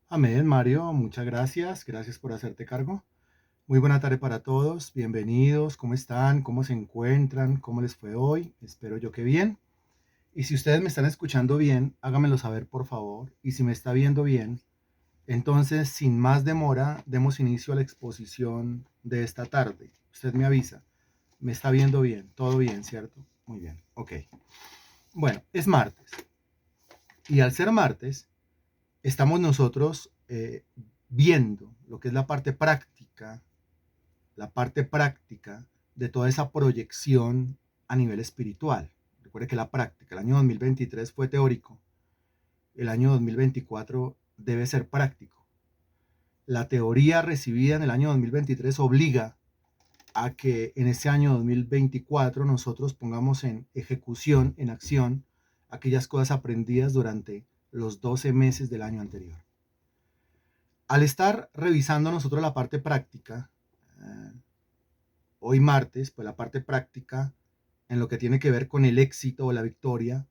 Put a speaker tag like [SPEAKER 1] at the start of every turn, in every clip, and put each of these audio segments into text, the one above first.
[SPEAKER 1] Amén, Mario, muchas gracias. Gracias por hacerte cargo. Muy buena tarde para todos. Bienvenidos. ¿Cómo están? ¿Cómo se encuentran? ¿Cómo les fue hoy? Espero yo que bien. Y si ustedes me están escuchando bien, háganmelo saber, por favor. Y si me está viendo bien, entonces, sin más demora, demos inicio a la exposición de esta tarde. Usted me avisa. ¿Me está viendo bien? ¿Todo bien, cierto? Muy bien. Ok. Bueno, es martes. Y al ser martes, estamos nosotros viendo lo que es la parte práctica de toda esa proyección a nivel espiritual. Recuerde que la práctica, el año 2023 fue teórico, el año 2024 debe ser práctico. La teoría recibida en el año 2023 obliga a que en este año 2024 nosotros pongamos en ejecución, en acción, aquellas cosas aprendidas durante los 12 meses del año anterior. Al estar revisando nosotros la parte práctica, eh, hoy martes, pues la parte práctica en lo que tiene que ver con el éxito o la victoria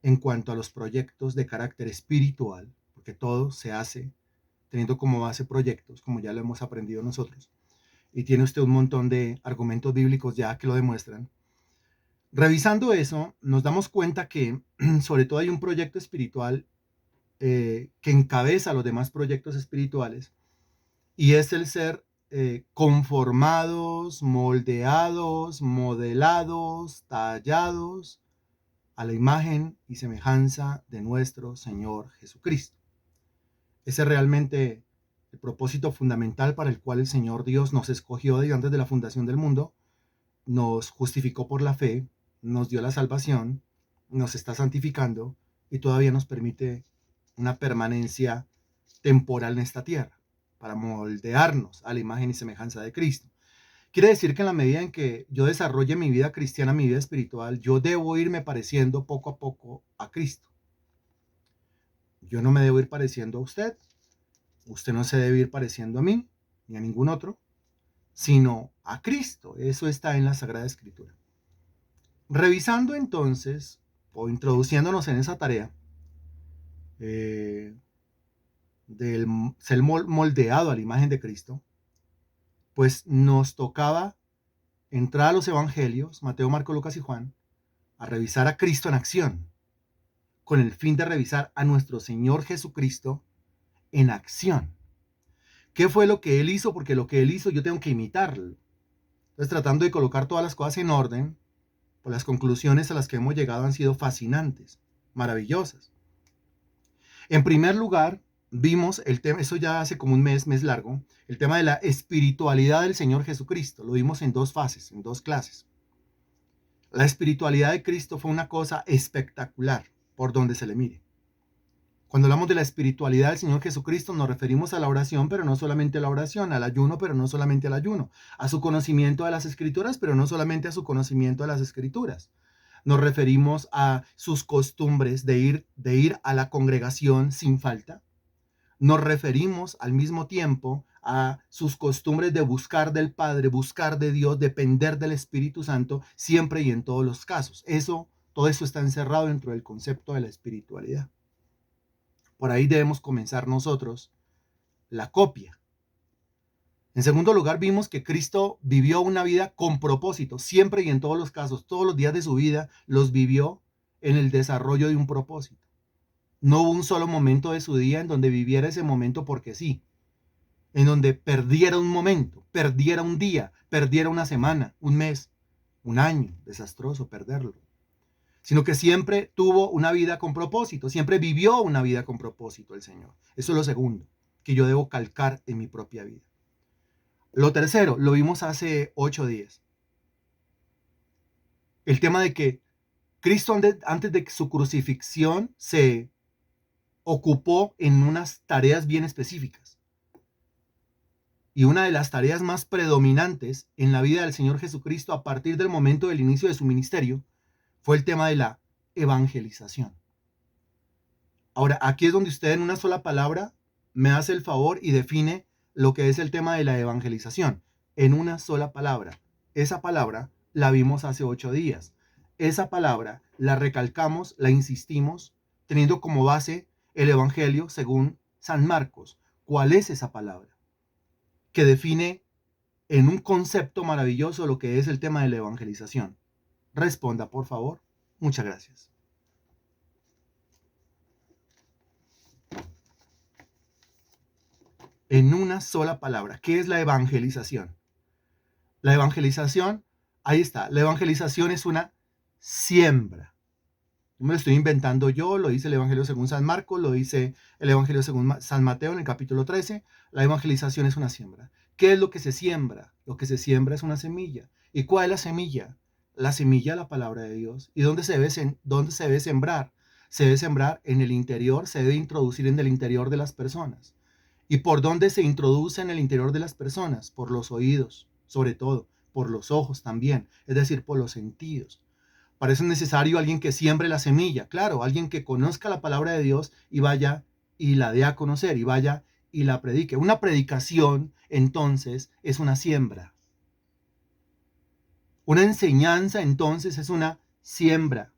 [SPEAKER 1] en cuanto a los proyectos de carácter espiritual, porque todo se hace teniendo como base proyectos, como ya lo hemos aprendido nosotros, y tiene usted un montón de argumentos bíblicos ya que lo demuestran. Revisando eso, nos damos cuenta que sobre todo hay un proyecto espiritual que encabeza los demás proyectos espirituales, y es el ser conformados, moldeados, modelados, tallados a la imagen y semejanza de nuestro Señor Jesucristo. Ese es realmente el propósito fundamental para el cual el Señor Dios nos escogió desde antes de la fundación del mundo, nos justificó por la fe, nos dio la salvación, nos está santificando y todavía nos permite una permanencia temporal en esta tierra para moldearnos a la imagen y semejanza de Cristo. Quiere decir que en la medida en que yo desarrolle mi vida cristiana, mi vida espiritual, yo debo irme pareciendo poco a poco a Cristo. Yo no me debo ir pareciendo a usted no se debe ir pareciendo a mí, ni a ningún otro, sino a Cristo. Eso está en la Sagrada Escritura. Revisando entonces, o introduciéndonos en esa tarea del ser moldeado a la imagen de Cristo, pues nos tocaba entrar a los evangelios, Mateo, Marcos, Lucas y Juan, a revisar a Cristo en acción, con el fin de revisar a nuestro Señor Jesucristo en acción. ¿Qué fue lo que Él hizo? Porque lo que Él hizo yo tengo que imitarlo. Entonces, tratando de colocar todas las cosas en orden, pues las conclusiones a las que hemos llegado han sido fascinantes, maravillosas. En primer lugar, vimos el tema, eso ya hace como un mes largo, el tema de la espiritualidad del Señor Jesucristo. Lo vimos en dos fases, en dos clases. La espiritualidad de Cristo fue una cosa espectacular por donde se le mire. Cuando hablamos de la espiritualidad del Señor Jesucristo nos referimos a la oración, pero no solamente a la oración, al ayuno, pero no solamente al ayuno, a su conocimiento de las Escrituras, pero no solamente a su conocimiento de las Escrituras. Nos referimos a sus costumbres de ir a la congregación sin falta. Nos referimos al mismo tiempo a sus costumbres de buscar del Padre, buscar de Dios, depender del Espíritu Santo siempre y en todos los casos. Todo eso está encerrado dentro del concepto de la espiritualidad. Por ahí debemos comenzar nosotros la copia. En segundo lugar, vimos que Cristo vivió una vida con propósito, siempre y en todos los casos, todos los días de su vida los vivió en el desarrollo de un propósito. No hubo un solo momento de su día en donde viviera ese momento porque sí, en donde perdiera un momento, perdiera un día, perdiera una semana, un mes, un año, desastroso perderlo, sino que siempre tuvo una vida con propósito, siempre vivió una vida con propósito el Señor. Eso es lo segundo que yo debo calcar en mi propia vida. Lo tercero, lo vimos hace 8 días. El tema de que Cristo antes de su crucifixión se ocupó en unas tareas bien específicas. Y una de las tareas más predominantes en la vida del Señor Jesucristo a partir del momento del inicio de su ministerio fue el tema de la evangelización. Ahora, aquí es donde usted en una sola palabra me hace el favor y define lo que es el tema de la evangelización. En una sola palabra. Esa palabra la vimos hace 8 días. Esa palabra la recalcamos, la insistimos, teniendo como base el Evangelio según San Marcos, ¿cuál es esa palabra que define en un concepto maravilloso lo que es el tema de la evangelización? Responda, por favor. Muchas gracias. En una sola palabra, ¿qué es la evangelización? La evangelización, ahí está, la evangelización es una siembra. No me lo estoy inventando yo, lo dice el Evangelio según San Marcos, lo dice el Evangelio según San Mateo en el capítulo 13. La evangelización es una siembra. ¿Qué es lo que se siembra? Lo que se siembra es una semilla. ¿Y cuál es la semilla? La semilla es la palabra de Dios. ¿Y dónde se debe sembrar? Se debe sembrar en el interior, se debe introducir en el interior de las personas. ¿Y por dónde se introduce en el interior de las personas? Por los oídos, sobre todo, por los ojos también, es decir, por los sentidos. Para eso es necesario alguien que siembre la semilla, claro, alguien que conozca la palabra de Dios y vaya y la dé a conocer y vaya y la predique. Una predicación, entonces, es una siembra. Una enseñanza, entonces, es una siembra.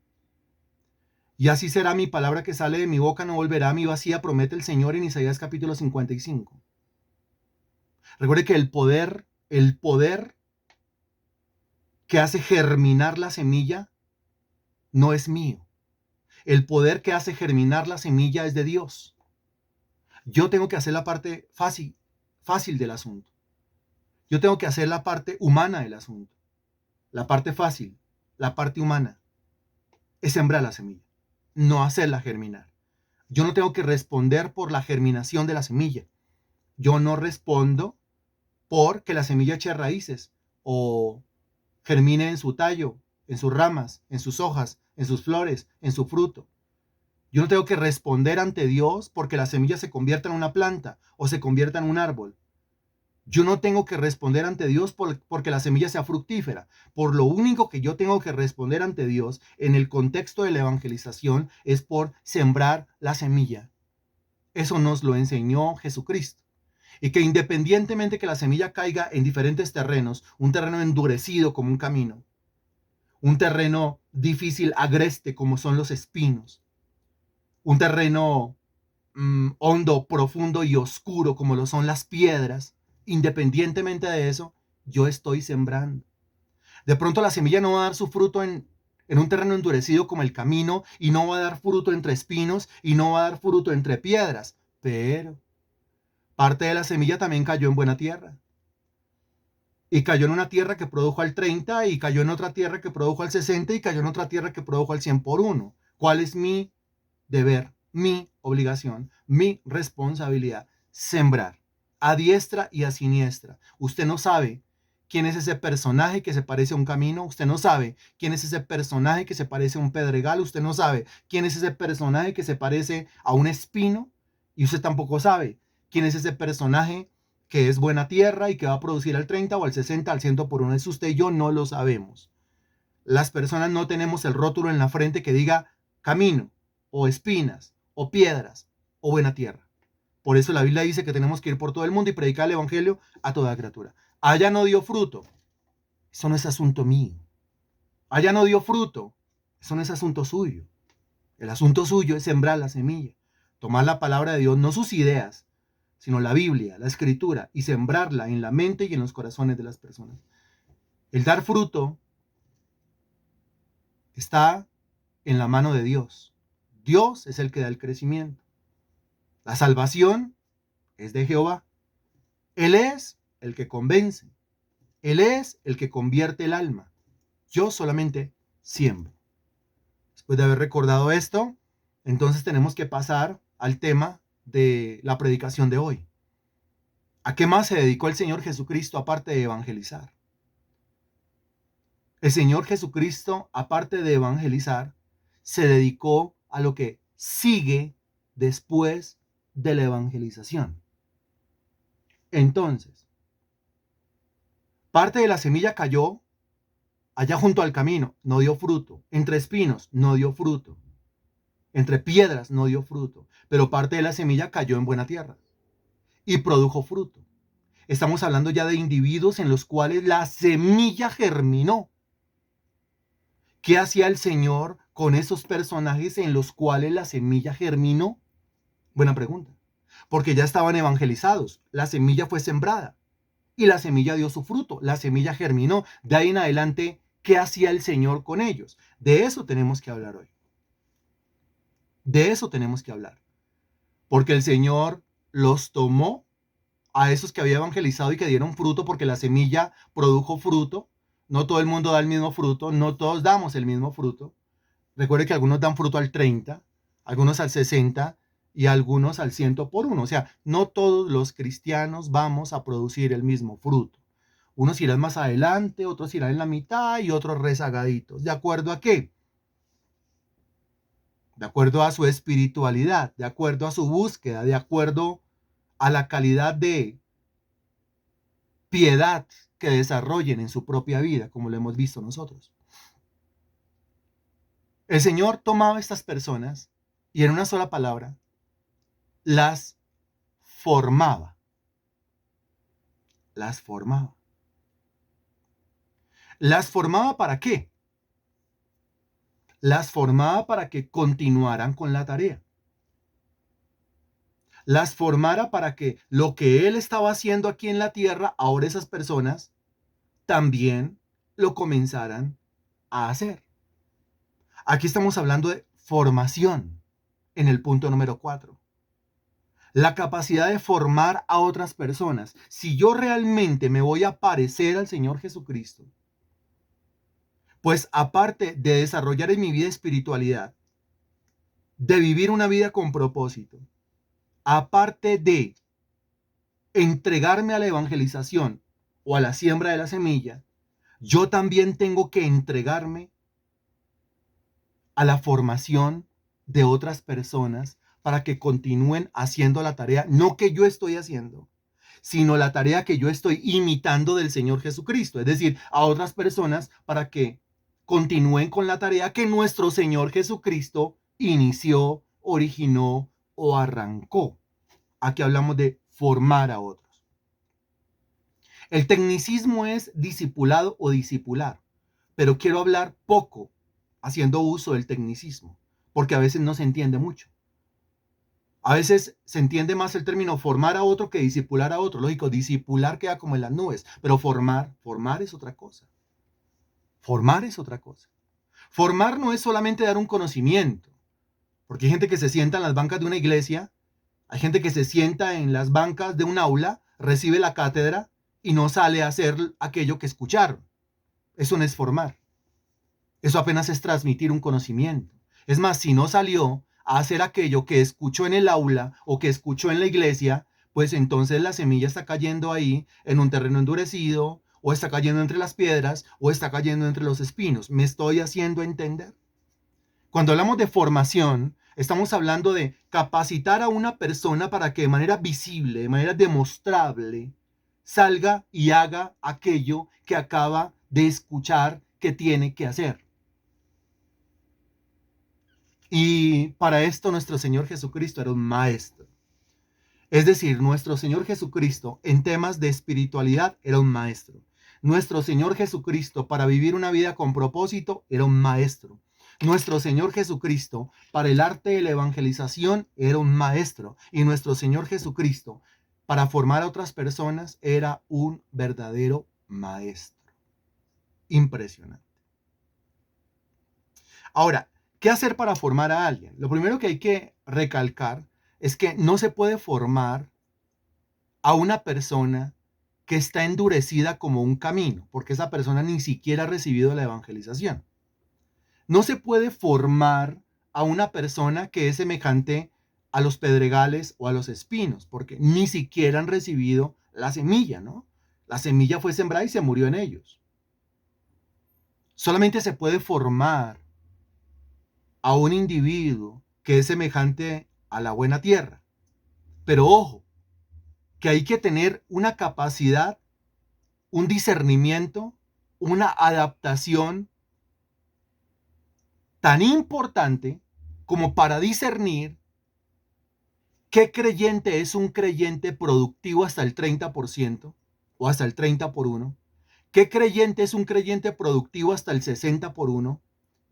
[SPEAKER 1] Y así será mi palabra que sale de mi boca, no volverá a mí vacía, promete el Señor en Isaías capítulo 55. Recuerde que el poder que hace germinar la semilla no es mío. El poder que hace germinar la semilla es de Dios. Yo tengo que hacer la parte fácil del asunto. Yo tengo que hacer la parte humana del asunto. La parte fácil, la parte humana, es sembrar la semilla, no hacerla germinar. Yo no tengo que responder por la germinación de la semilla. Yo no respondo por que la semilla eche raíces o germine en su tallo, en sus ramas, en sus hojas, en sus flores, en su fruto. Yo no tengo que responder ante Dios porque la semilla se convierta en una planta o se convierta en un árbol. Yo no tengo que responder ante Dios porque la semilla sea fructífera. Por lo único que yo tengo que responder ante Dios en el contexto de la evangelización es por sembrar la semilla. Eso nos lo enseñó Jesucristo. Y que independientemente que la semilla caiga en diferentes terrenos, un terreno endurecido como un camino, un terreno difícil, agreste como son los espinos, un terreno hondo, profundo y oscuro como lo son las piedras, independientemente de eso, yo estoy sembrando. De pronto la semilla no va a dar su fruto en un terreno endurecido como el camino y no va a dar fruto entre espinos y no va a dar fruto entre piedras, pero parte de la semilla también cayó en buena tierra. Y cayó en una tierra que produjo al 30 y cayó en otra tierra que produjo al 60 y cayó en otra tierra que produjo al 100 por uno. ¿Cuál es mi deber, mi obligación, mi responsabilidad? Sembrar a diestra y a siniestra. Usted no sabe quién es ese personaje que se parece a un camino, usted no sabe quién es ese personaje que se parece a un pedregal, usted no sabe quién es ese personaje que se parece a un espino y usted tampoco sabe quién es ese personaje que es buena tierra y que va a producir al 30 o al 60, al 100 por uno. Es usted y yo no lo sabemos. Las personas no tenemos el rótulo en la frente que diga camino, o espinas, o piedras, o buena tierra. Por eso la Biblia dice que tenemos que ir por todo el mundo y predicar el evangelio a toda criatura. Allá no dio fruto. Eso no es asunto mío. Allá no dio fruto. Eso no es asunto suyo. El asunto suyo es sembrar la semilla, tomar la palabra de Dios, no sus ideas, sino la Biblia, la Escritura, y sembrarla en la mente y en los corazones de las personas. El dar fruto está en la mano de Dios. Dios es el que da el crecimiento. La salvación es de Jehová. Él es el que convence. Él es el que convierte el alma. Yo solamente siembro. Después de haber recordado esto, entonces tenemos que pasar al tema de la predicación de hoy. ¿A qué más se dedicó el Señor Jesucristo aparte de evangelizar? El Señor Jesucristo, aparte de evangelizar, se dedicó a lo que sigue después de la evangelización. Entonces, parte de la semilla cayó allá junto al camino, no dio fruto. Entre espinos, no dio fruto. Entre piedras, no dio fruto. Pero parte de la semilla cayó en buena tierra y produjo fruto. Estamos hablando ya de individuos en los cuales la semilla germinó. ¿Qué hacía el Señor con esos personajes en los cuales la semilla germinó? Buena pregunta. porque ya estaban evangelizados. La semilla fue sembrada y la semilla dio su fruto, la semilla germinó. De ahí en adelante, ¿qué hacía el Señor con ellos? De eso tenemos que hablar hoy. De eso tenemos que hablar. Porque el Señor los tomó a esos que había evangelizado y que dieron fruto, porque la semilla produjo fruto. No todo el mundo da el mismo fruto, no todos damos el mismo fruto. Recuerde que algunos dan fruto al 30, algunos al 60 y algunos al 100 por uno. O sea, no todos los cristianos vamos a producir el mismo fruto. Unos irán más adelante, otros irán en la mitad y otros rezagaditos. ¿De acuerdo a qué? De acuerdo a su espiritualidad, de acuerdo a su búsqueda, de acuerdo a la calidad de piedad que desarrollen en su propia vida, como lo hemos visto nosotros. El Señor tomaba a estas personas y en una sola palabra las formaba. Las formaba. ¿Las formaba para qué? Las formaba para que continuaran con la tarea. Las formara para que lo que Él estaba haciendo aquí en la tierra, ahora esas personas también lo comenzaran a hacer. Aquí estamos hablando de formación en el punto número 4. La capacidad de formar a otras personas. Si yo realmente me voy a parecer al Señor Jesucristo, pues aparte de desarrollar en mi vida espiritualidad, de vivir una vida con propósito, aparte de entregarme a la evangelización o a la siembra de la semilla, yo también tengo que entregarme a la formación de otras personas para que continúen haciendo la tarea, no que yo estoy haciendo, sino la tarea que yo estoy imitando del Señor Jesucristo, es decir, a otras personas para que continúen con la tarea que nuestro Señor Jesucristo inició, originó o arrancó. Aquí hablamos de formar a otros. El tecnicismo es discipulado o discipular, pero quiero hablar poco haciendo uso del tecnicismo, porque a veces no se entiende mucho. A veces se entiende más el término formar a otro que discipular a otro. Lógico, discipular queda como en las nubes, pero formar es otra cosa. Formar es otra cosa. Formar no es solamente dar un conocimiento, porque hay gente que se sienta en las bancas de una iglesia, hay gente que se sienta en las bancas de un aula, recibe la cátedra y no sale a hacer aquello que escucharon. Eso no es formar. Eso apenas es transmitir un conocimiento. Es más, si no salió a hacer aquello que escuchó en el aula o que escuchó en la iglesia, pues entonces la semilla está cayendo ahí en un terreno endurecido, o está cayendo entre las piedras, o está cayendo entre los espinos. ¿Me estoy haciendo entender? Cuando hablamos de formación, estamos hablando de capacitar a una persona para que de manera visible, de manera demostrable, salga y haga aquello que acaba de escuchar que tiene que hacer. Y para esto nuestro Señor Jesucristo era un maestro. Es decir, nuestro Señor Jesucristo en temas de espiritualidad era un maestro. Nuestro Señor Jesucristo para vivir una vida con propósito era un maestro. Nuestro Señor Jesucristo para el arte de la evangelización era un maestro. Y nuestro Señor Jesucristo para formar a otras personas era un verdadero maestro. Impresionante. Ahora, ¿qué hacer para formar a alguien? Lo primero que hay que recalcar es que no se puede formar a una persona que está endurecida como un camino, porque esa persona ni siquiera ha recibido la evangelización. No se puede formar a una persona que es semejante a los pedregales o a los espinos, porque ni siquiera han recibido la semilla, ¿no? La semilla fue sembrada y se murió en ellos. Solamente se puede formar a un individuo que es semejante a la buena tierra. Pero ojo, que hay que tener una capacidad, un discernimiento, una adaptación tan importante como para discernir qué creyente es un creyente productivo hasta el 30% o hasta el 30 por 1, qué creyente es un creyente productivo hasta el 60 por 1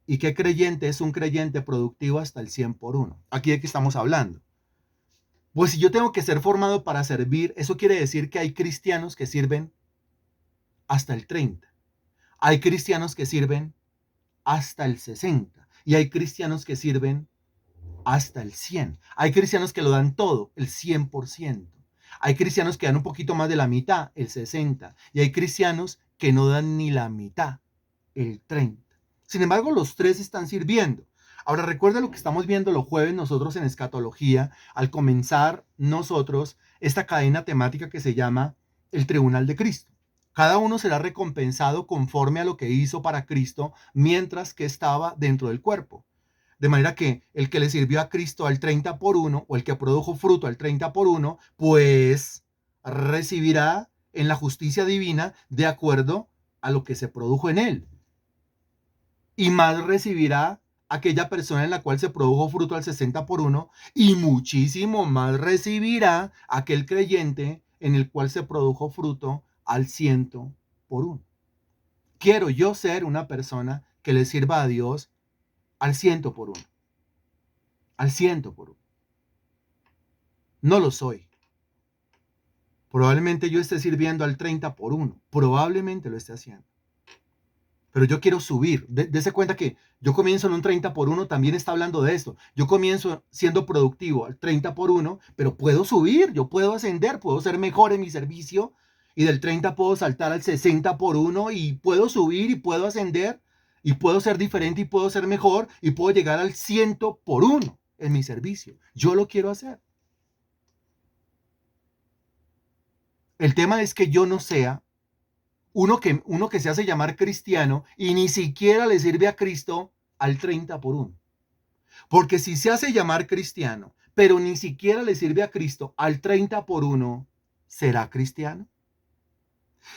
[SPEAKER 1] y qué creyente es un creyente productivo hasta el 100 por 1. Aquí de qué estamos hablando. Pues si yo tengo que ser formado para servir, eso quiere decir que hay cristianos que sirven hasta el 30. Hay cristianos que sirven hasta el 60. Y hay cristianos que sirven hasta el 100. Hay cristianos que lo dan todo, el 100%. Hay cristianos que dan un poquito más de la mitad, el 60. Y hay cristianos que no dan ni la mitad, el 30. Sin embargo, los tres están sirviendo. Ahora recuerda lo que estamos viendo los jueves nosotros en escatología, al comenzar nosotros esta cadena temática que se llama el Tribunal de Cristo. Cada uno será recompensado conforme a lo que hizo para Cristo mientras que estaba dentro del cuerpo. De manera que el que le sirvió a Cristo al 30 por 1 o el que produjo fruto al 30 por 1, pues recibirá en la justicia divina de acuerdo a lo que se produjo en él. Y más recibirá aquella persona en la cual se produjo fruto al 60 por 1 y muchísimo más recibirá aquel creyente en el cual se produjo fruto al 100 por 1. Quiero yo ser una persona que le sirva a Dios al 100 por 1. Al 100 por 1. No lo soy. Probablemente yo esté sirviendo al 30 por 1. Probablemente lo esté haciendo. Pero yo quiero subir. Dese cuenta que yo comienzo en un 30 por 1, también está hablando de esto. Yo comienzo siendo productivo al 30 por 1, pero puedo subir, yo puedo ascender, puedo ser mejor en mi servicio. Y del 30 puedo saltar al 60 por 1 y puedo subir y puedo ascender. Y puedo ser diferente y puedo ser mejor y puedo llegar al 100 por 1 en mi servicio. Yo lo quiero hacer. El tema es que yo no sea uno que se hace llamar cristiano y ni siquiera le sirve a Cristo al 30 por 1. Porque si se hace llamar cristiano, pero ni siquiera le sirve a Cristo al 30 por 1, ¿será cristiano?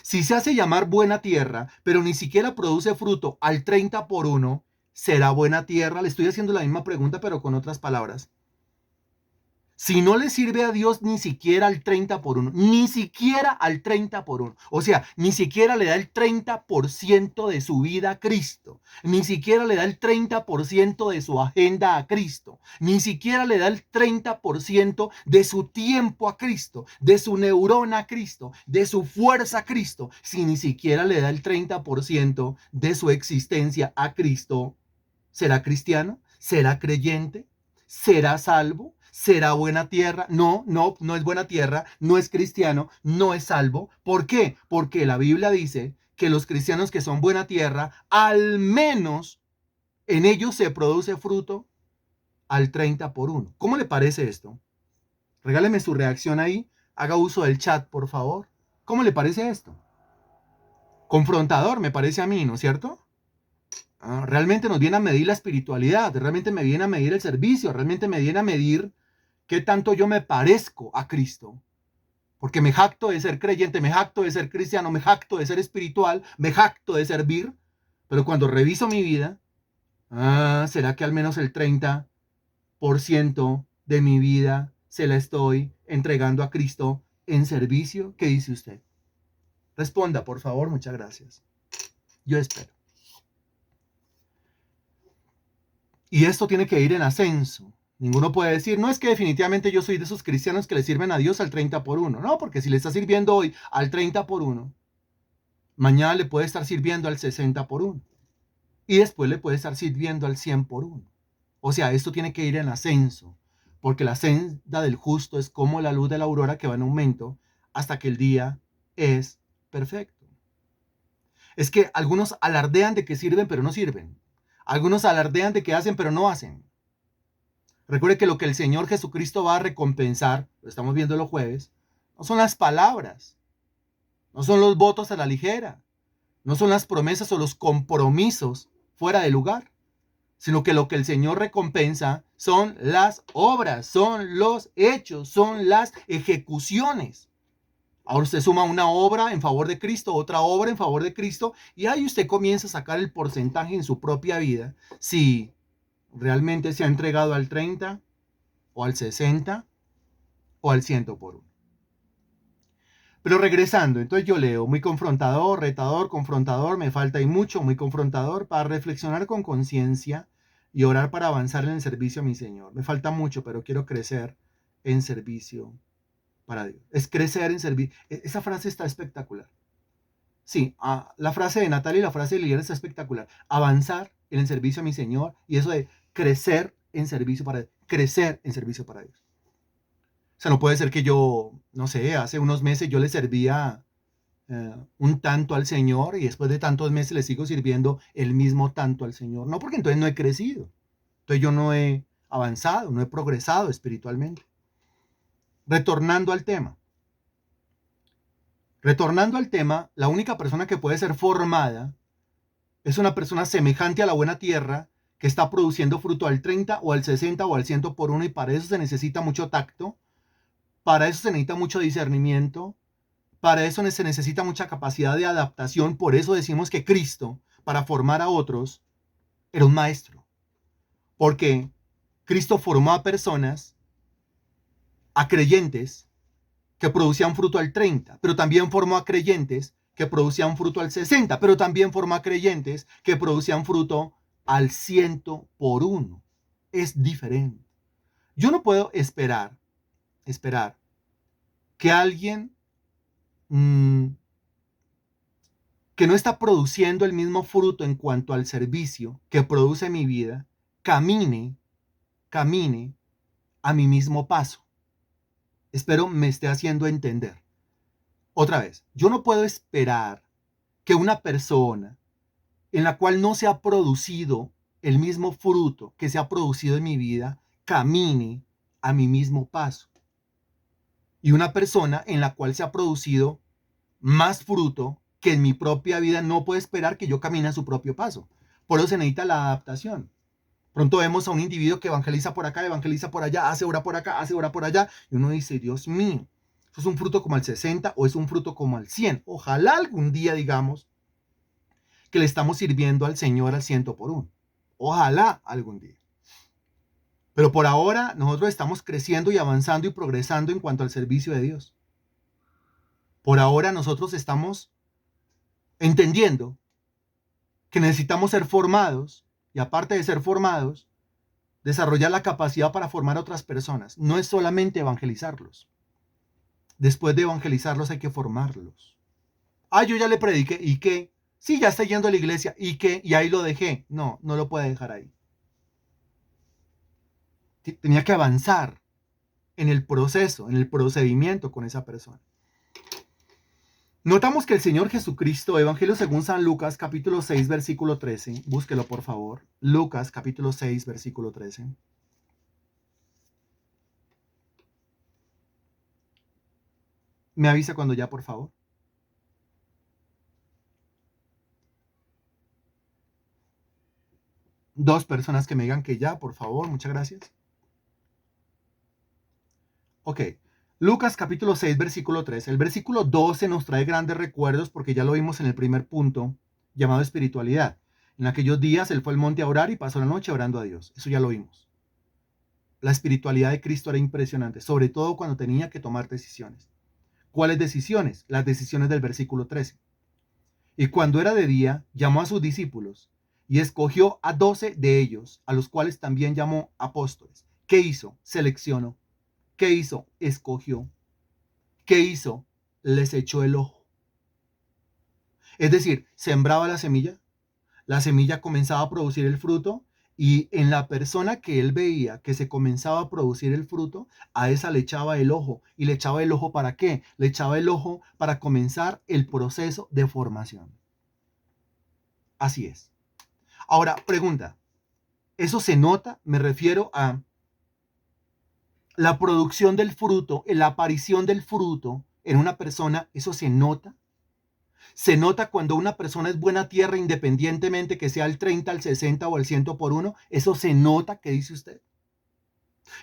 [SPEAKER 1] Si se hace llamar buena tierra, pero ni siquiera produce fruto al 30 por 1, ¿será buena tierra? Le estoy haciendo la misma pregunta, pero con otras palabras. Si no le sirve a Dios ni siquiera al 30 por 1, ni siquiera al 30 por 1, o sea, ni siquiera le da el 30% de su vida a Cristo, ni siquiera le da el 30% de su agenda a Cristo, ni siquiera le da el 30% de su tiempo a Cristo, de su neurona a Cristo, de su fuerza a Cristo, si ni siquiera le da el 30% de su existencia a Cristo, ¿será cristiano? ¿Será creyente? ¿Será salvo? ¿Será buena tierra? No, no, no es buena tierra, no es cristiano, no es salvo. ¿Por qué? Porque la Biblia dice que los cristianos que son buena tierra, al menos en ellos se produce fruto al 30 por 1. ¿Cómo le parece esto? Regáleme su reacción ahí, haga uso del chat, por favor. ¿Cómo le parece esto? Confrontador, me parece a mí, ¿no es cierto? Realmente nos viene a medir la espiritualidad, realmente me viene a medir el servicio, realmente me viene a medir qué tanto yo me parezco a Cristo. Porque me jacto de ser creyente, me jacto de ser cristiano, me jacto de ser espiritual, me jacto de servir. Pero cuando reviso mi vida, ¿será que al menos el 30% de mi vida se la estoy entregando a Cristo en servicio? ¿Qué dice usted? Responda, por favor, muchas gracias. Yo espero. Y esto tiene que ir en ascenso. Ninguno puede decir, no es que definitivamente yo soy de esos cristianos que le sirven a Dios al 30 por 1. No, porque si le está sirviendo hoy al 30 por 1, mañana le puede estar sirviendo al 60 por 1. Y después le puede estar sirviendo al 100 por 1. O sea, esto tiene que ir en ascenso. Porque la senda del justo es como la luz de la aurora que va en aumento hasta que el día es perfecto. Es que algunos alardean de que sirven, pero no sirven. Algunos alardean de que hacen, pero no hacen. Recuerde que lo que el Señor Jesucristo va a recompensar, lo estamos viendo los jueves, no son las palabras, no son los votos a la ligera, no son las promesas o los compromisos fuera de lugar, sino que lo que el Señor recompensa son las obras, son los hechos, son las ejecuciones. Ahora usted suma una obra en favor de Cristo, otra obra en favor de Cristo, y ahí usted comienza a sacar el porcentaje en su propia vida, si realmente se ha entregado al 30 o al 60 o al 100 por 1. Pero regresando, entonces yo leo muy confrontador, retador, confrontador, me falta y mucho, muy confrontador para reflexionar con conciencia y orar para avanzar en el servicio a mi Señor. Me falta mucho, pero quiero crecer en servicio para Dios. Es crecer en servicio. Esa frase está espectacular. Sí, la frase de Natalia y la frase de Liliana está espectacular. Avanzar en el servicio a mi Señor y eso de crecer en servicio para Dios. Crecer en servicio para Dios. O sea, no puede ser que yo, no sé, hace unos meses yo le servía un tanto al Señor y después de tantos meses le sigo sirviendo el mismo tanto al Señor. No, porque entonces no he crecido. Entonces yo no he avanzado, no he progresado espiritualmente. Retornando al tema. Retornando al tema, la única persona que puede ser formada es una persona semejante a la buena tierra que está produciendo fruto al 30 o al 60 o al 100 por uno y para eso se necesita mucho tacto, para eso se necesita mucho discernimiento, para eso se necesita mucha capacidad de adaptación. Por eso decimos que Cristo, para formar a otros, era un maestro. Porque Cristo formó a personas, a creyentes, que producían fruto al 30, pero también formó a creyentes que producían fruto al 60, pero también formó a creyentes que producían fruto al 100 por uno. Es diferente. Yo no puedo esperar que alguien que no está produciendo el mismo fruto en cuanto al servicio que produce mi vida, camine a mi mismo paso. Espero me esté haciendo entender. Otra vez, yo no puedo esperar que una persona en la cual no se ha producido el mismo fruto que se ha producido en mi vida, camine a mi mismo paso. Y una persona en la cual se ha producido más fruto que en mi propia vida no puede esperar que yo camine a su propio paso. Por eso se necesita la adaptación. Pronto vemos a un individuo que evangeliza por acá, evangeliza por allá, hace hora por acá, hace hora por allá, y uno dice, Dios mío, ¿eso es un fruto como al 60 o es un fruto como al 100? Ojalá algún día digamos que le estamos sirviendo al Señor al 100 por uno. Ojalá algún día. Pero por ahora nosotros estamos creciendo y avanzando y progresando en cuanto al servicio de Dios. Por ahora nosotros estamos entendiendo que necesitamos ser formados y aparte de ser formados, desarrollar la capacidad para formar a otras personas. No es solamente evangelizarlos. Después de evangelizarlos hay que formarlos. Yo ya le prediqué. ¿Y qué? Sí, ya está yendo a la iglesia. ¿Y qué? Y ahí lo dejé. No, no lo puede dejar ahí. Tenía que avanzar en el proceso, en el procedimiento con esa persona. Notamos que el Señor Jesucristo, Evangelio según San Lucas, capítulo 6, versículo 13. Búsquelo, por favor. Lucas, capítulo 6, versículo 13. Me avisa cuando ya, por favor. Dos personas que me digan que ya, por favor. Muchas gracias. Ok. Lucas capítulo 6, versículo 13. El versículo 12 nos trae grandes recuerdos porque ya lo vimos en el primer punto, llamado espiritualidad. En aquellos días él fue al monte a orar y pasó la noche orando a Dios. Eso ya lo vimos. La espiritualidad de Cristo era impresionante, sobre todo cuando tenía que tomar decisiones. ¿Cuáles decisiones? Las decisiones del versículo 13. Y cuando era de día, llamó a sus discípulos y escogió a 12 de ellos, a los cuales también llamó apóstoles. ¿Qué hizo? Seleccionó. ¿Qué hizo? Escogió. ¿Qué hizo? Les echó el ojo. Es decir, sembraba la semilla comenzaba a producir el fruto y en la persona que él veía que se comenzaba a producir el fruto, a esa le echaba el ojo. ¿Y le echaba el ojo para qué? Le echaba el ojo para comenzar el proceso de formación. Así es. Ahora, pregunta, ¿eso se nota? Me refiero a la producción del fruto, la aparición del fruto en una persona, ¿eso se nota? Se nota cuando una persona es buena tierra independientemente que sea el 30, el 60 o el 100 por uno. Eso se nota, ¿qué dice usted?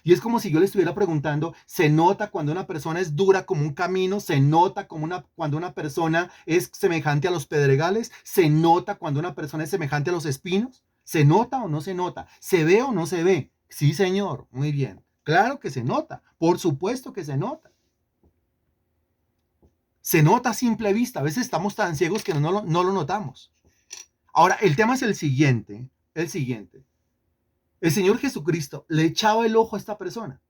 [SPEAKER 1] Y es como si yo le estuviera preguntando, ¿se nota cuando una persona es dura como un camino? ¿Se nota cuando una persona es semejante a los pedregales? ¿Se nota cuando una persona es semejante a los espinos? ¿Se nota o no se nota? ¿Se ve o no se ve? Sí, señor, muy bien. Claro que se nota, por supuesto que se nota. Se nota a simple vista, a veces estamos tan ciegos que no lo notamos. Ahora, el tema es el siguiente. El Señor Jesucristo le echaba el ojo a esta persona.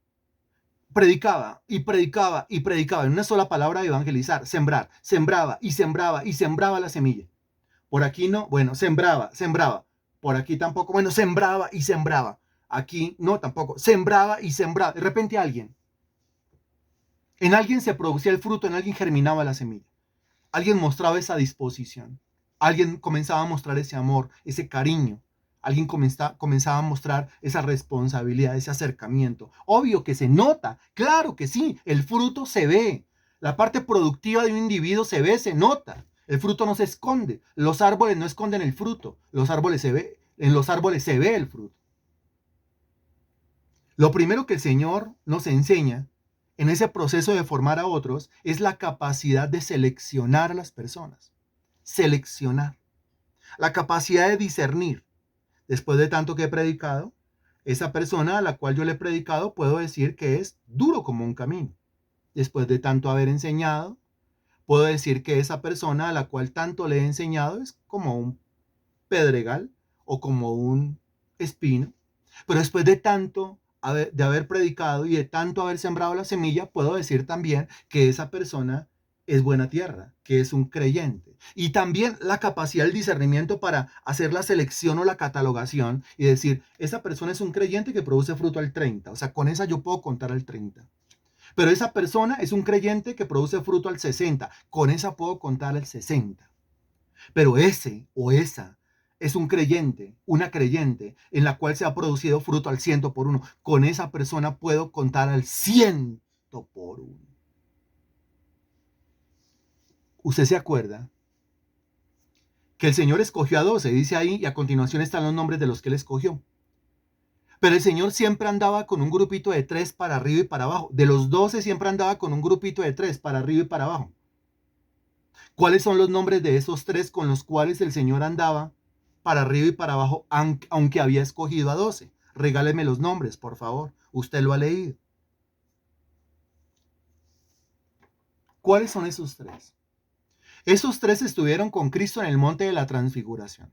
[SPEAKER 1] predicaba y predicaba y predicaba en una sola palabra de evangelizar, sembrar, sembraba y sembraba y sembraba la semilla. Por aquí no, bueno, sembraba, sembraba. Por aquí tampoco, bueno, sembraba y sembraba. Aquí no, tampoco, sembraba y sembraba. De repente en alguien se producía el fruto, en alguien germinaba la semilla. Alguien mostraba esa disposición. Alguien comenzaba a mostrar ese amor, ese cariño. Alguien comenzaba a mostrar esa responsabilidad, ese acercamiento. Obvio que se nota, claro que sí, el fruto se ve. La parte productiva de un individuo se ve, se nota. El fruto no se esconde. Los árboles no esconden el fruto. Los árboles se ve, en los árboles se ve el fruto. Lo primero que el Señor nos enseña en ese proceso de formar a otros es la capacidad de seleccionar a las personas. Seleccionar. La capacidad de discernir. Después de tanto que he predicado, esa persona a la cual yo le he predicado puedo decir que es duro como un camino. Después de tanto haber enseñado, puedo decir que esa persona a la cual tanto le he enseñado es como un pedregal o como un espino. Pero después de tanto de haber predicado y de tanto haber sembrado la semilla, puedo decir también que esa persona es buena tierra, que es un creyente. Y también la capacidad del discernimiento para hacer la selección o la catalogación y decir, esa persona es un creyente que produce fruto al 30. O sea, con esa yo puedo contar al 30. Pero esa persona es un creyente que produce fruto al 60. Con esa puedo contar al 60. Pero ese o esa es un creyente, una creyente en la cual se ha producido fruto al 100 por 1. Con esa persona puedo contar al 100 por 1. ¿Usted se acuerda que el Señor escogió a 12? Dice ahí, y a continuación están los nombres de los que él escogió. Pero el Señor siempre andaba con un grupito de 3 para arriba y para abajo. De los 12 siempre andaba con un grupito de 3 para arriba y para abajo. ¿Cuáles son los nombres de esos 3 con los cuales el Señor andaba para arriba y para abajo, aunque había escogido a 12? Regáleme los nombres, por favor. Usted lo ha leído. ¿Cuáles son esos 3? Esos 3 estuvieron con Cristo en el monte de la transfiguración.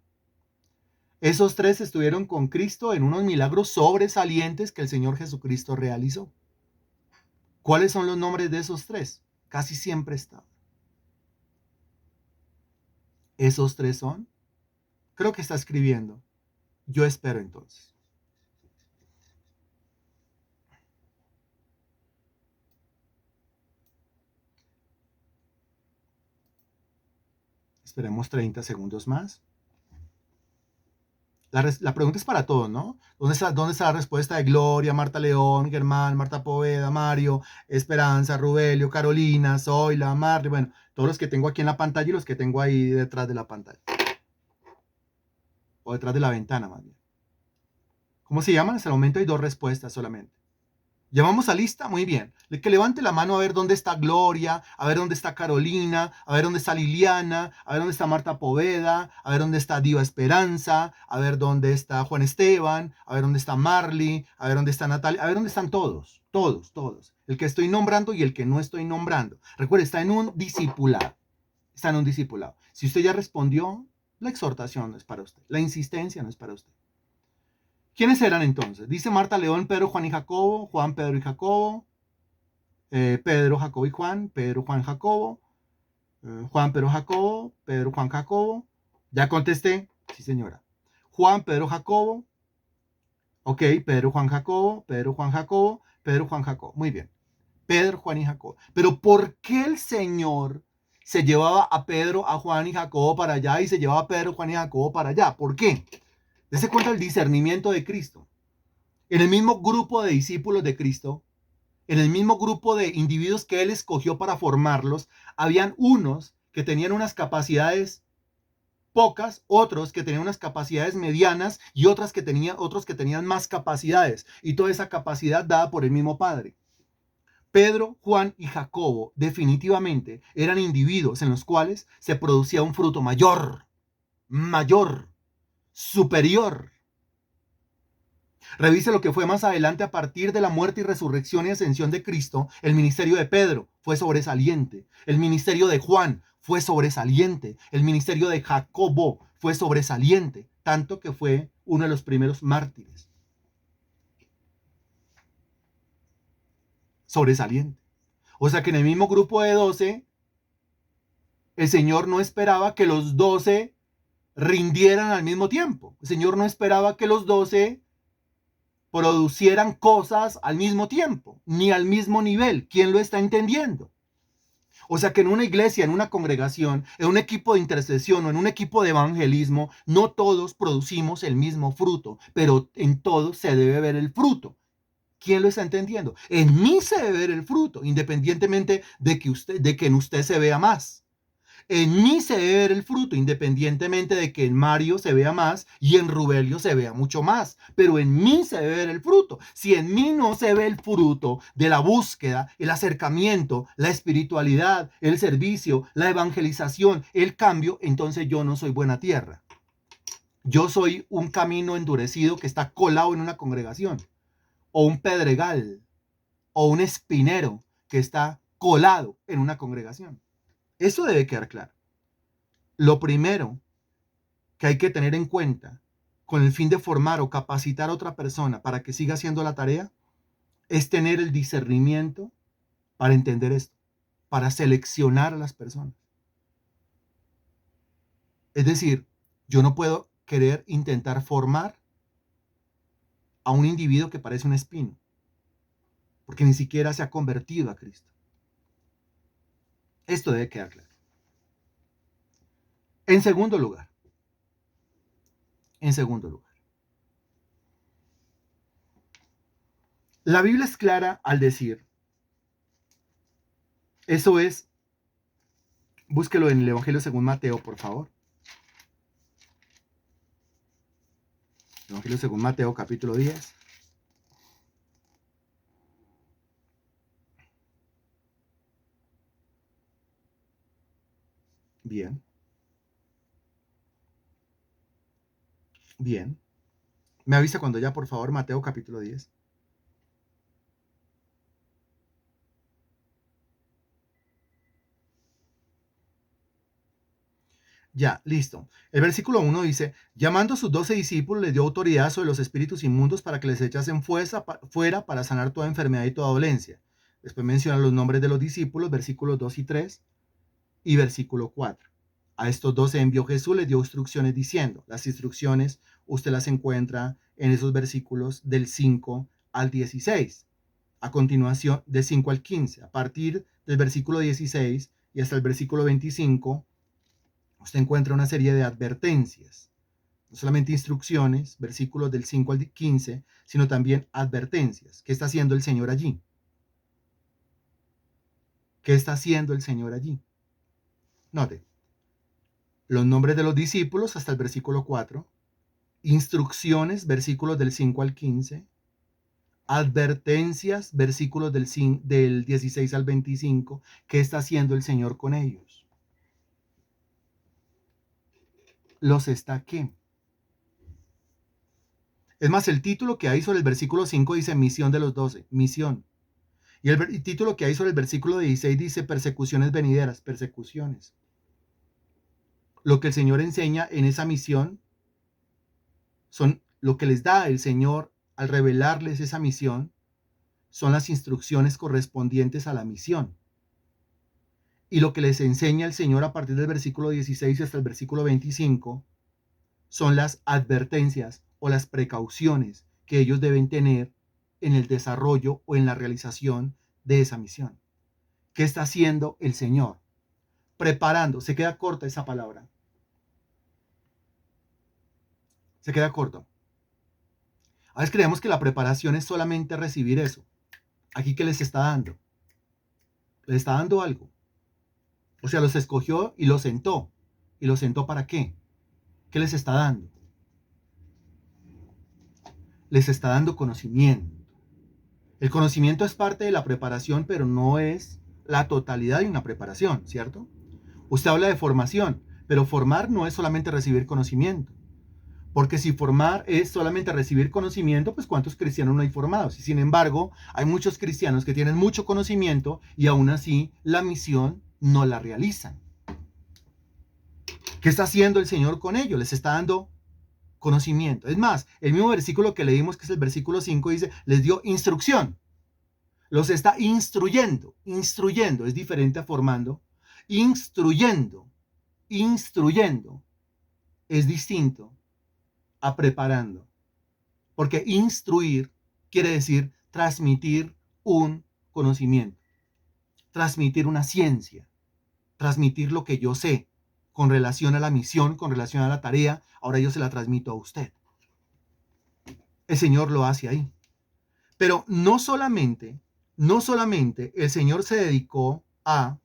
[SPEAKER 1] Esos 3 estuvieron con Cristo en unos milagros sobresalientes que el Señor Jesucristo realizó. ¿Cuáles son los nombres de esos 3? Casi siempre están. Esos 3 son, creo que está escribiendo. Yo espero entonces. Esperemos 30 segundos más. La pregunta es para todos, ¿no? ¿Dónde está la respuesta de Gloria, Marta León, Germán, Marta Poveda, Mario, Esperanza, Rubelio, Carolina, Zoila, Marley? Bueno, todos los que tengo aquí en la pantalla y los que tengo ahí detrás de la pantalla. O detrás de la ventana, más bien. ¿Cómo se llaman? Hasta el momento hay 2 respuestas solamente. ¿Llamamos a lista? Muy bien. Que levante la mano a ver dónde está Gloria, a ver dónde está Carolina, a ver dónde está Liliana, a ver dónde está Marta Poveda, a ver dónde está Diva Esperanza, a ver dónde está Juan Esteban, a ver dónde está Marley, a ver dónde está Natalia, a ver dónde están todos, todos, todos. El que estoy nombrando y el que no estoy nombrando. Recuerde, está en un discipulado. Está en un discipulado. Si usted ya respondió, la exhortación no es para usted. La insistencia no es para usted. ¿Quiénes eran entonces? Dice Marta León, Pedro, Juan y Jacobo, Juan, Pedro y Jacobo, Pedro, Jacobo y Juan, Pedro, Juan, Jacobo, Juan, Pedro, Jacobo, Pedro, Juan, Jacobo. Ya contesté, sí señora. Juan, Pedro, Jacobo, ok, Pedro, Juan, Jacobo, Pedro, Juan, Jacobo, Pedro, Juan, Jacobo. Muy bien, Pedro, Juan y Jacobo. Pero ¿por qué el Señor se llevaba a Pedro, a Juan y Jacobo para allá y se llevaba a Pedro, Juan y Jacobo para allá? ¿Por qué? Dese cuenta el discernimiento de Cristo. En el mismo grupo de discípulos de Cristo, en el mismo grupo de individuos que él escogió para formarlos, habían unos que tenían unas capacidades pocas, otros que tenían unas capacidades medianas y otros que tenían más capacidades. Y toda esa capacidad dada por el mismo Padre. Pedro, Juan y Jacobo definitivamente eran individuos en los cuales se producía un fruto mayor, mayor, superior. Revise lo que fue más adelante a partir de la muerte y resurrección y ascensión de Cristo. El ministerio de Pedro fue sobresaliente. El ministerio de Juan fue sobresaliente. El ministerio de Jacobo fue sobresaliente, tanto que fue uno de los primeros mártires. sobresaliente. O sea que en el mismo grupo de 12, el Señor no esperaba que los 12 rindieran al mismo tiempo. El Señor no esperaba que los 12 producieran cosas al mismo tiempo, ni al mismo nivel. ¿Quién lo está entendiendo? O sea que en una iglesia, en una congregación, en un equipo de intercesión o en un equipo de evangelismo, no todos producimos el mismo fruto, pero en todos se debe ver el fruto. ¿Quién lo está entendiendo? En mí se debe ver el fruto, independientemente de que en usted se vea más. En mí se debe ver el fruto, independientemente de que en Mario se vea más y en Rubelio se vea mucho más. Pero en mí se debe ver el fruto. Si en mí no se ve el fruto de la búsqueda, el acercamiento, la espiritualidad, el servicio, la evangelización, el cambio, entonces yo no soy buena tierra. Yo soy un camino endurecido que está colado en una congregación, o un pedregal, o un espinero que está colado en una congregación. Eso debe quedar claro. Lo primero que hay que tener en cuenta con el fin de formar o capacitar a otra persona para que siga haciendo la tarea es tener el discernimiento para entender esto, para seleccionar a las personas. Es decir, yo no puedo querer intentar formar a un individuo que parece un espino, porque ni siquiera se ha convertido a Cristo. Esto debe quedar claro. En segundo lugar, la Biblia es clara al decir, eso es, búsquelo en el Evangelio según Mateo, por favor. Evangelio según Mateo, capítulo 10. Bien. Bien. Me avisa cuando ya, por favor, Mateo, capítulo 10. Ya, listo. El versículo 1 dice, llamando a sus 12 discípulos, les dio autoridad sobre los espíritus inmundos para que les echasen fuera para sanar toda enfermedad y toda dolencia. Después menciona los nombres de los discípulos, versículos 2 y 3 y versículo 4. A estos 12 envió Jesús, les dio instrucciones diciendo, las instrucciones usted las encuentra en esos versículos del 5 al 16. A continuación, del 5 al 15. A partir del versículo 16 y hasta el versículo 25, usted encuentra una serie de advertencias, no solamente instrucciones, versículos del 5 al 15, sino también advertencias. ¿Qué está haciendo el Señor allí? ¿Qué está haciendo el Señor allí? Note, los nombres de los discípulos hasta el versículo 4, instrucciones, versículos del 5 al 15, advertencias, versículos del 16 al 25, ¿qué está haciendo el Señor con ellos? Los está ¿qué? Es más, el título que hay sobre el versículo 5 dice misión de los 12, misión. Y el título que hay sobre el versículo 16 dice persecuciones venideras, persecuciones. Lo que el Señor enseña en esa misión son lo que les da el Señor al revelarles esa misión, son las instrucciones correspondientes a la misión. Y lo que les enseña el Señor a partir del versículo 16 hasta el versículo 25 son las advertencias o las precauciones que ellos deben tener en el desarrollo o en la realización de esa misión. ¿Qué está haciendo el Señor? Preparando. Se queda corta esa palabra. Se queda corto. A veces creemos que la preparación es solamente recibir eso. Aquí, ¿qué les está dando? Les está dando algo. O sea, los escogió y los sentó. ¿Y los sentó para qué? ¿Qué les está dando? Les está dando conocimiento. El conocimiento es parte de la preparación, pero no es la totalidad de una preparación, ¿cierto? Usted habla de formación, pero formar no es solamente recibir conocimiento. Porque si formar es solamente recibir conocimiento, pues ¿cuántos cristianos no hay formados? Y sin embargo, hay muchos cristianos que tienen mucho conocimiento y aún así la misión no la realizan. ¿Qué está haciendo el Señor con ellos? Les está dando conocimiento. Es más, el mismo versículo que leímos, que es el versículo 5, dice, les dio instrucción. Los está instruyendo. Instruyendo es diferente a formando. Instruyendo. Instruyendo es distinto a preparando. Porque instruir quiere decir transmitir un conocimiento, transmitir una ciencia, transmitir lo que yo sé con relación a la misión, con relación a la tarea. Ahora yo se la transmito a usted. El Señor lo hace ahí. Pero no solamente el Señor se dedicó a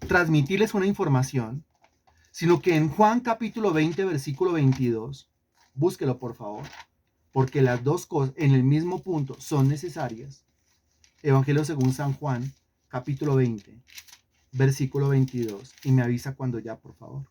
[SPEAKER 1] transmitirles una información, sino que en Juan capítulo 20, versículo 22, búsquelo por favor, porque las dos cosas en el mismo punto son necesarias. Evangelio según San Juan, capítulo 20, versículo 22, y me avisa cuando ya, por favor.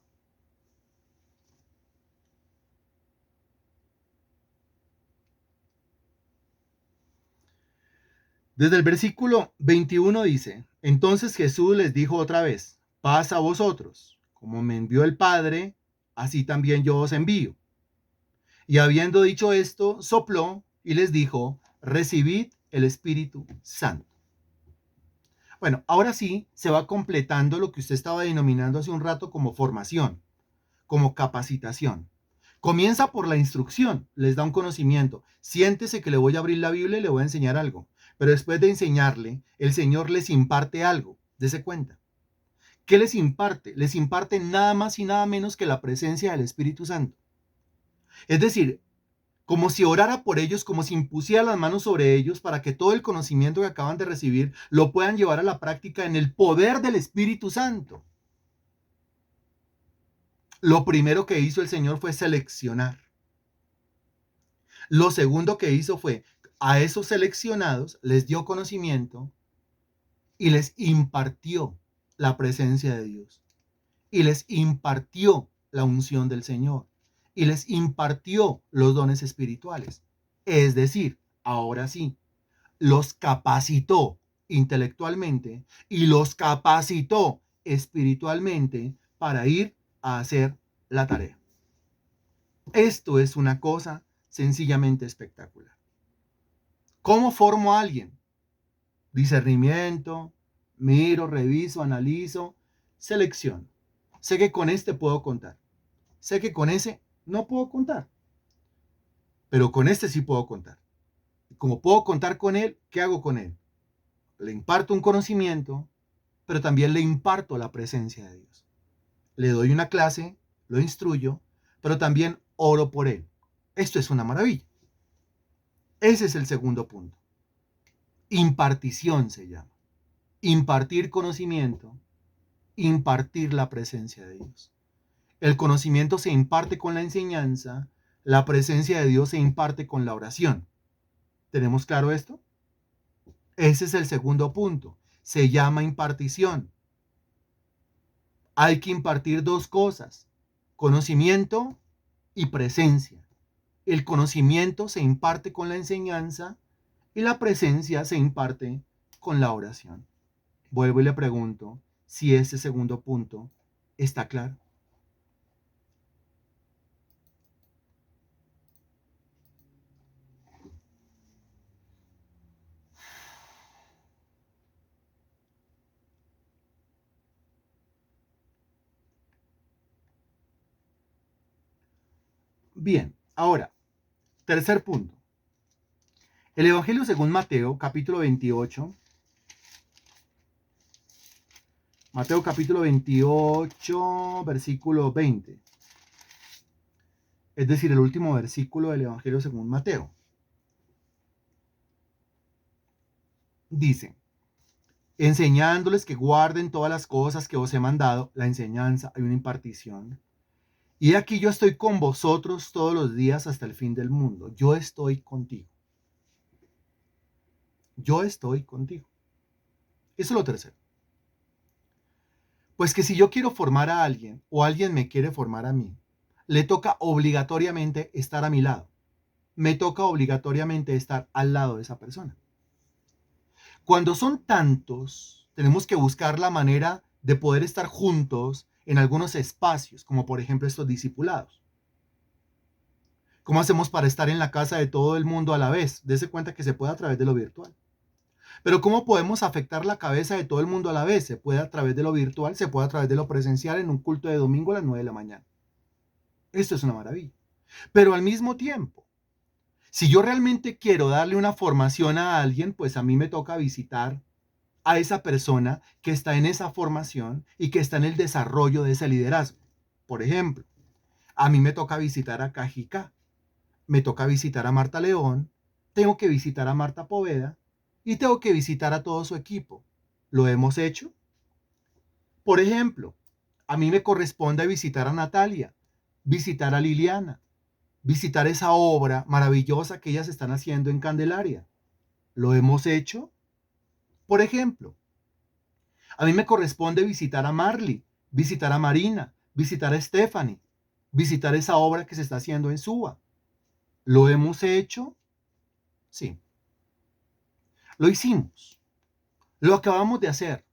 [SPEAKER 1] Desde el versículo 21 dice, entonces Jesús les dijo otra vez, paz a vosotros, como me envió el Padre, así también yo os envío. Y habiendo dicho esto, sopló y les dijo, recibid el Espíritu Santo. Bueno, ahora sí se va completando lo que usted estaba denominando hace un rato como formación, como capacitación. Comienza por la instrucción, les da un conocimiento. Siéntese que le voy a abrir la Biblia y le voy a enseñar algo. Pero después de enseñarle, el Señor les imparte algo. Dese cuenta. ¿Qué les imparte? Les imparte nada más y nada menos que la presencia del Espíritu Santo. Es decir, como si orara por ellos, como si impusiera las manos sobre ellos para que todo el conocimiento que acaban de recibir lo puedan llevar a la práctica en el poder del Espíritu Santo. Lo primero que hizo el Señor fue seleccionar. Lo segundo que hizo fue a esos seleccionados les dio conocimiento y les impartió la presencia de Dios. Y les impartió la unción del Señor. Y les impartió los dones espirituales. Es decir, ahora sí, los capacitó intelectualmente y los capacitó espiritualmente para ir a hacer la tarea. Esto es una cosa sencillamente espectacular. ¿Cómo formo a alguien? Discernimiento, miro, reviso, analizo, selecciono. Sé que con este puedo contar. Sé que con ese no puedo contar. Pero con este sí puedo contar. Y como puedo contar con él, ¿qué hago con él? Le imparto un conocimiento, pero también le imparto la presencia de Dios. Le doy una clase, lo instruyo, pero también oro por él. Esto es una maravilla. Ese es el segundo punto. Impartición se llama. Impartir conocimiento, impartir la presencia de Dios. El conocimiento se imparte con la enseñanza, la presencia de Dios se imparte con la oración. ¿Tenemos claro esto? Ese es el segundo punto. Se llama impartición. Hay que impartir dos cosas, conocimiento y presencia. El conocimiento se imparte con la enseñanza y la presencia se imparte con la oración. Vuelvo y le pregunto si ese segundo punto está claro. Bien, ahora, tercer punto. El Evangelio según Mateo, capítulo 28. Mateo capítulo 28, versículo 20. Es decir, el último versículo del Evangelio según Mateo. Dice, enseñándoles que guarden todas las cosas que os he mandado, la enseñanza, hay una impartición. Y aquí yo estoy con vosotros todos los días hasta el fin del mundo. Yo estoy contigo. Yo estoy contigo. Eso es lo tercero. Pues que si yo quiero formar a alguien o alguien me quiere formar a mí, le toca obligatoriamente estar a mi lado. Me toca obligatoriamente estar al lado de esa persona. Cuando son tantos, tenemos que buscar la manera de poder estar juntos en algunos espacios, como por ejemplo estos discipulados. ¿Cómo hacemos para estar en la casa de todo el mundo a la vez? Dese cuenta que se puede a través de lo virtual. Pero ¿cómo podemos afectar la cabeza de todo el mundo a la vez? Se puede a través de lo virtual, se puede a través de lo presencial en un culto de domingo a las 9 de la mañana. Esto es una maravilla. Pero al mismo tiempo, si yo realmente quiero darle una formación a alguien, pues a mí me toca visitar a esa persona que está en esa formación y que está en el desarrollo de ese liderazgo. Por ejemplo, a mí me toca visitar a Cajicá, me toca visitar a Marta León, tengo que visitar a Marta Poveda y tengo que visitar a todo su equipo. ¿Lo hemos hecho? Por ejemplo, a mí me corresponde visitar a Natalia, visitar a Liliana, visitar esa obra maravillosa que ellas están haciendo en Candelaria. ¿Lo hemos hecho? Por ejemplo, a mí me corresponde visitar a Marley, visitar a Marina, visitar a Stephanie, visitar esa obra que se está haciendo en Suba. ¿Lo hemos hecho? Sí, lo hicimos. Lo acabamos de hacer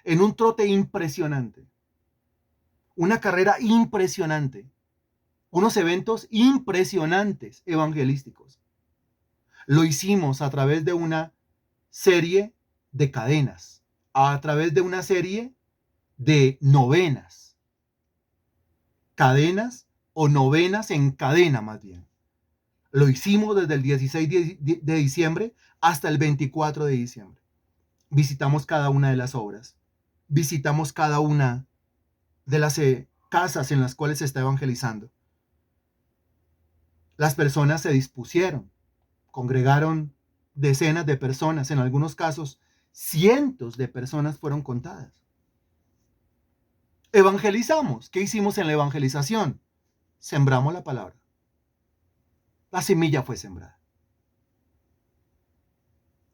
[SPEAKER 1] en un trote impresionante, una carrera impresionante, unos eventos impresionantes evangelísticos. Lo hicimos a través de una serie de cadenas, a través de una serie de novenas, cadenas o novenas en cadena más bien. Lo hicimos desde el 16 de diciembre hasta el 24 de diciembre. Visitamos cada una de las obras, visitamos cada una de las casas en las cuales se está evangelizando. Las personas se dispusieron, congregaron decenas de personas, en algunos casos cientos de personas fueron contadas. Evangelizamos. ¿Qué hicimos en la evangelización? Sembramos la palabra. La semilla fue sembrada.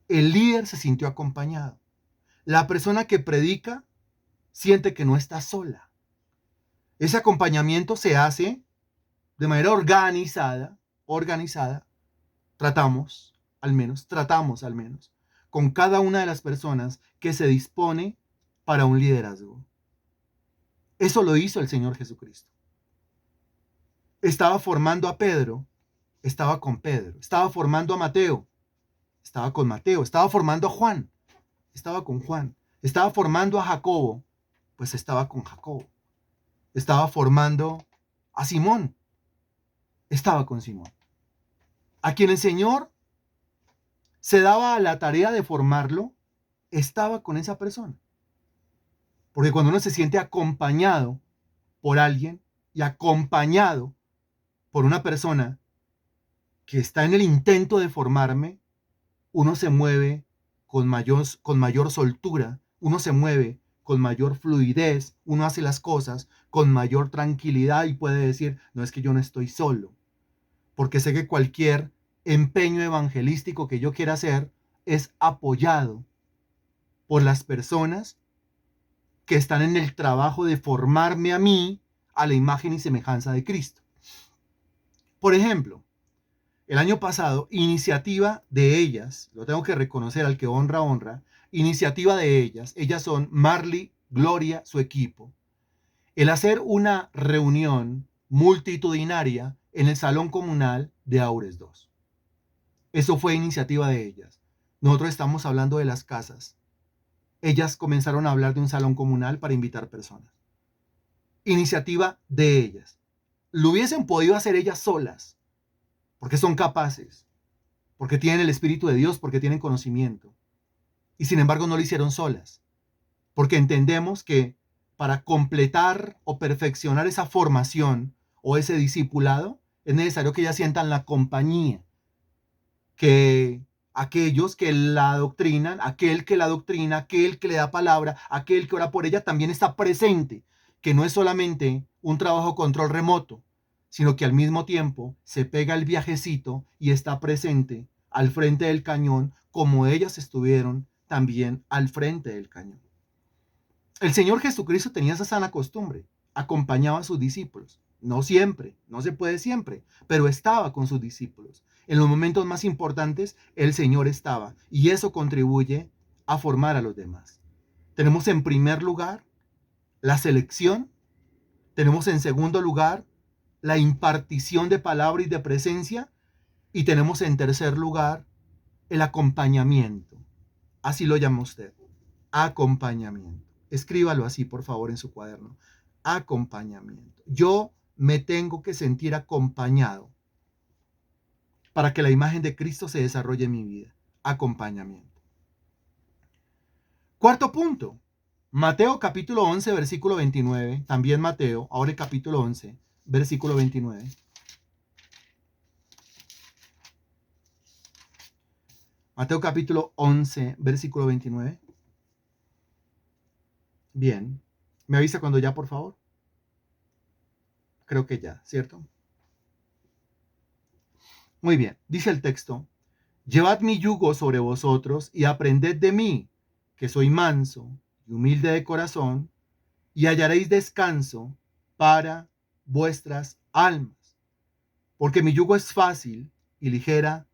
[SPEAKER 1] El líder se sintió acompañado. La persona que predica siente que no está sola. Ese acompañamiento se hace de manera organizada. Tratamos al menos, con cada una de las personas que se dispone para un liderazgo. Eso lo hizo el Señor Jesucristo. Estaba formando a Pedro, estaba con Pedro. Estaba formando a Mateo, estaba con Mateo. Estaba formando a Juan, estaba con Juan. Estaba formando a Jacobo, pues estaba con Jacobo. Estaba formando a Simón, estaba con Simón. A quien el Señor se daba la tarea de formarlo, estaba con esa persona. Porque cuando uno se siente acompañado por alguien y acompañado por una persona que está en el intento de formarme, uno se mueve con mayor soltura, uno se mueve con mayor fluidez, uno hace las cosas con mayor tranquilidad y puede decir, no es que yo no estoy solo, porque sé que cualquier empeño evangelístico que yo quiera hacer es apoyado por las personas que están en el trabajo de formarme a mí a la imagen y semejanza de Cristo. Por ejemplo, el año pasado, iniciativa de ellas, lo tengo que reconocer, al que honra, honra, iniciativa de ellas son Marley, Gloria, su equipo, el hacer una reunión multitudinaria en el salón comunal de Aures 2. Eso fue iniciativa de ellas. Nosotros estamos hablando de las casas. Ellas comenzaron a hablar de un salón comunal para invitar personas. Iniciativa de ellas. Lo hubiesen podido hacer ellas solas, porque son capaces, porque tienen el Espíritu de Dios, porque tienen conocimiento. Y sin embargo no lo hicieron solas, porque entendemos que para completar o perfeccionar esa formación o ese discipulado, es necesario que ellas sientan la compañía, que aquellos que la adoctrinan, aquel que la adoctrina, aquel que le da palabra, aquel que ora por ella, también está presente, que no es solamente un trabajo control remoto, sino que al mismo tiempo se pega el viajecito y está presente al frente del cañón, como ellas estuvieron también al frente del cañón. El Señor Jesucristo tenía esa sana costumbre, acompañaba a sus discípulos. No siempre, no se puede siempre, pero estaba con sus discípulos. En los momentos más importantes, el Señor estaba y eso contribuye a formar a los demás. Tenemos en primer lugar la selección, tenemos en segundo lugar la impartición de palabra y de presencia y tenemos en tercer lugar el acompañamiento. Así lo llama usted. Acompañamiento. Escríbalo así, por favor, en su cuaderno. Acompañamiento. Yo me tengo que sentir acompañado para que la imagen de Cristo se desarrolle en mi vida. Acompañamiento. Cuarto punto. Mateo capítulo 11, versículo 29. También Mateo, ahora el capítulo 11, versículo 29. Mateo capítulo 11, versículo 29. Bien. ¿Me avisa cuando ya, por favor? Creo que ya, ¿cierto? Muy bien. Dice el texto: llevad mi yugo sobre vosotros y aprended de mí, que soy manso y humilde de corazón, y hallaréis descanso para vuestras almas. Porque mi yugo es fácil y ligera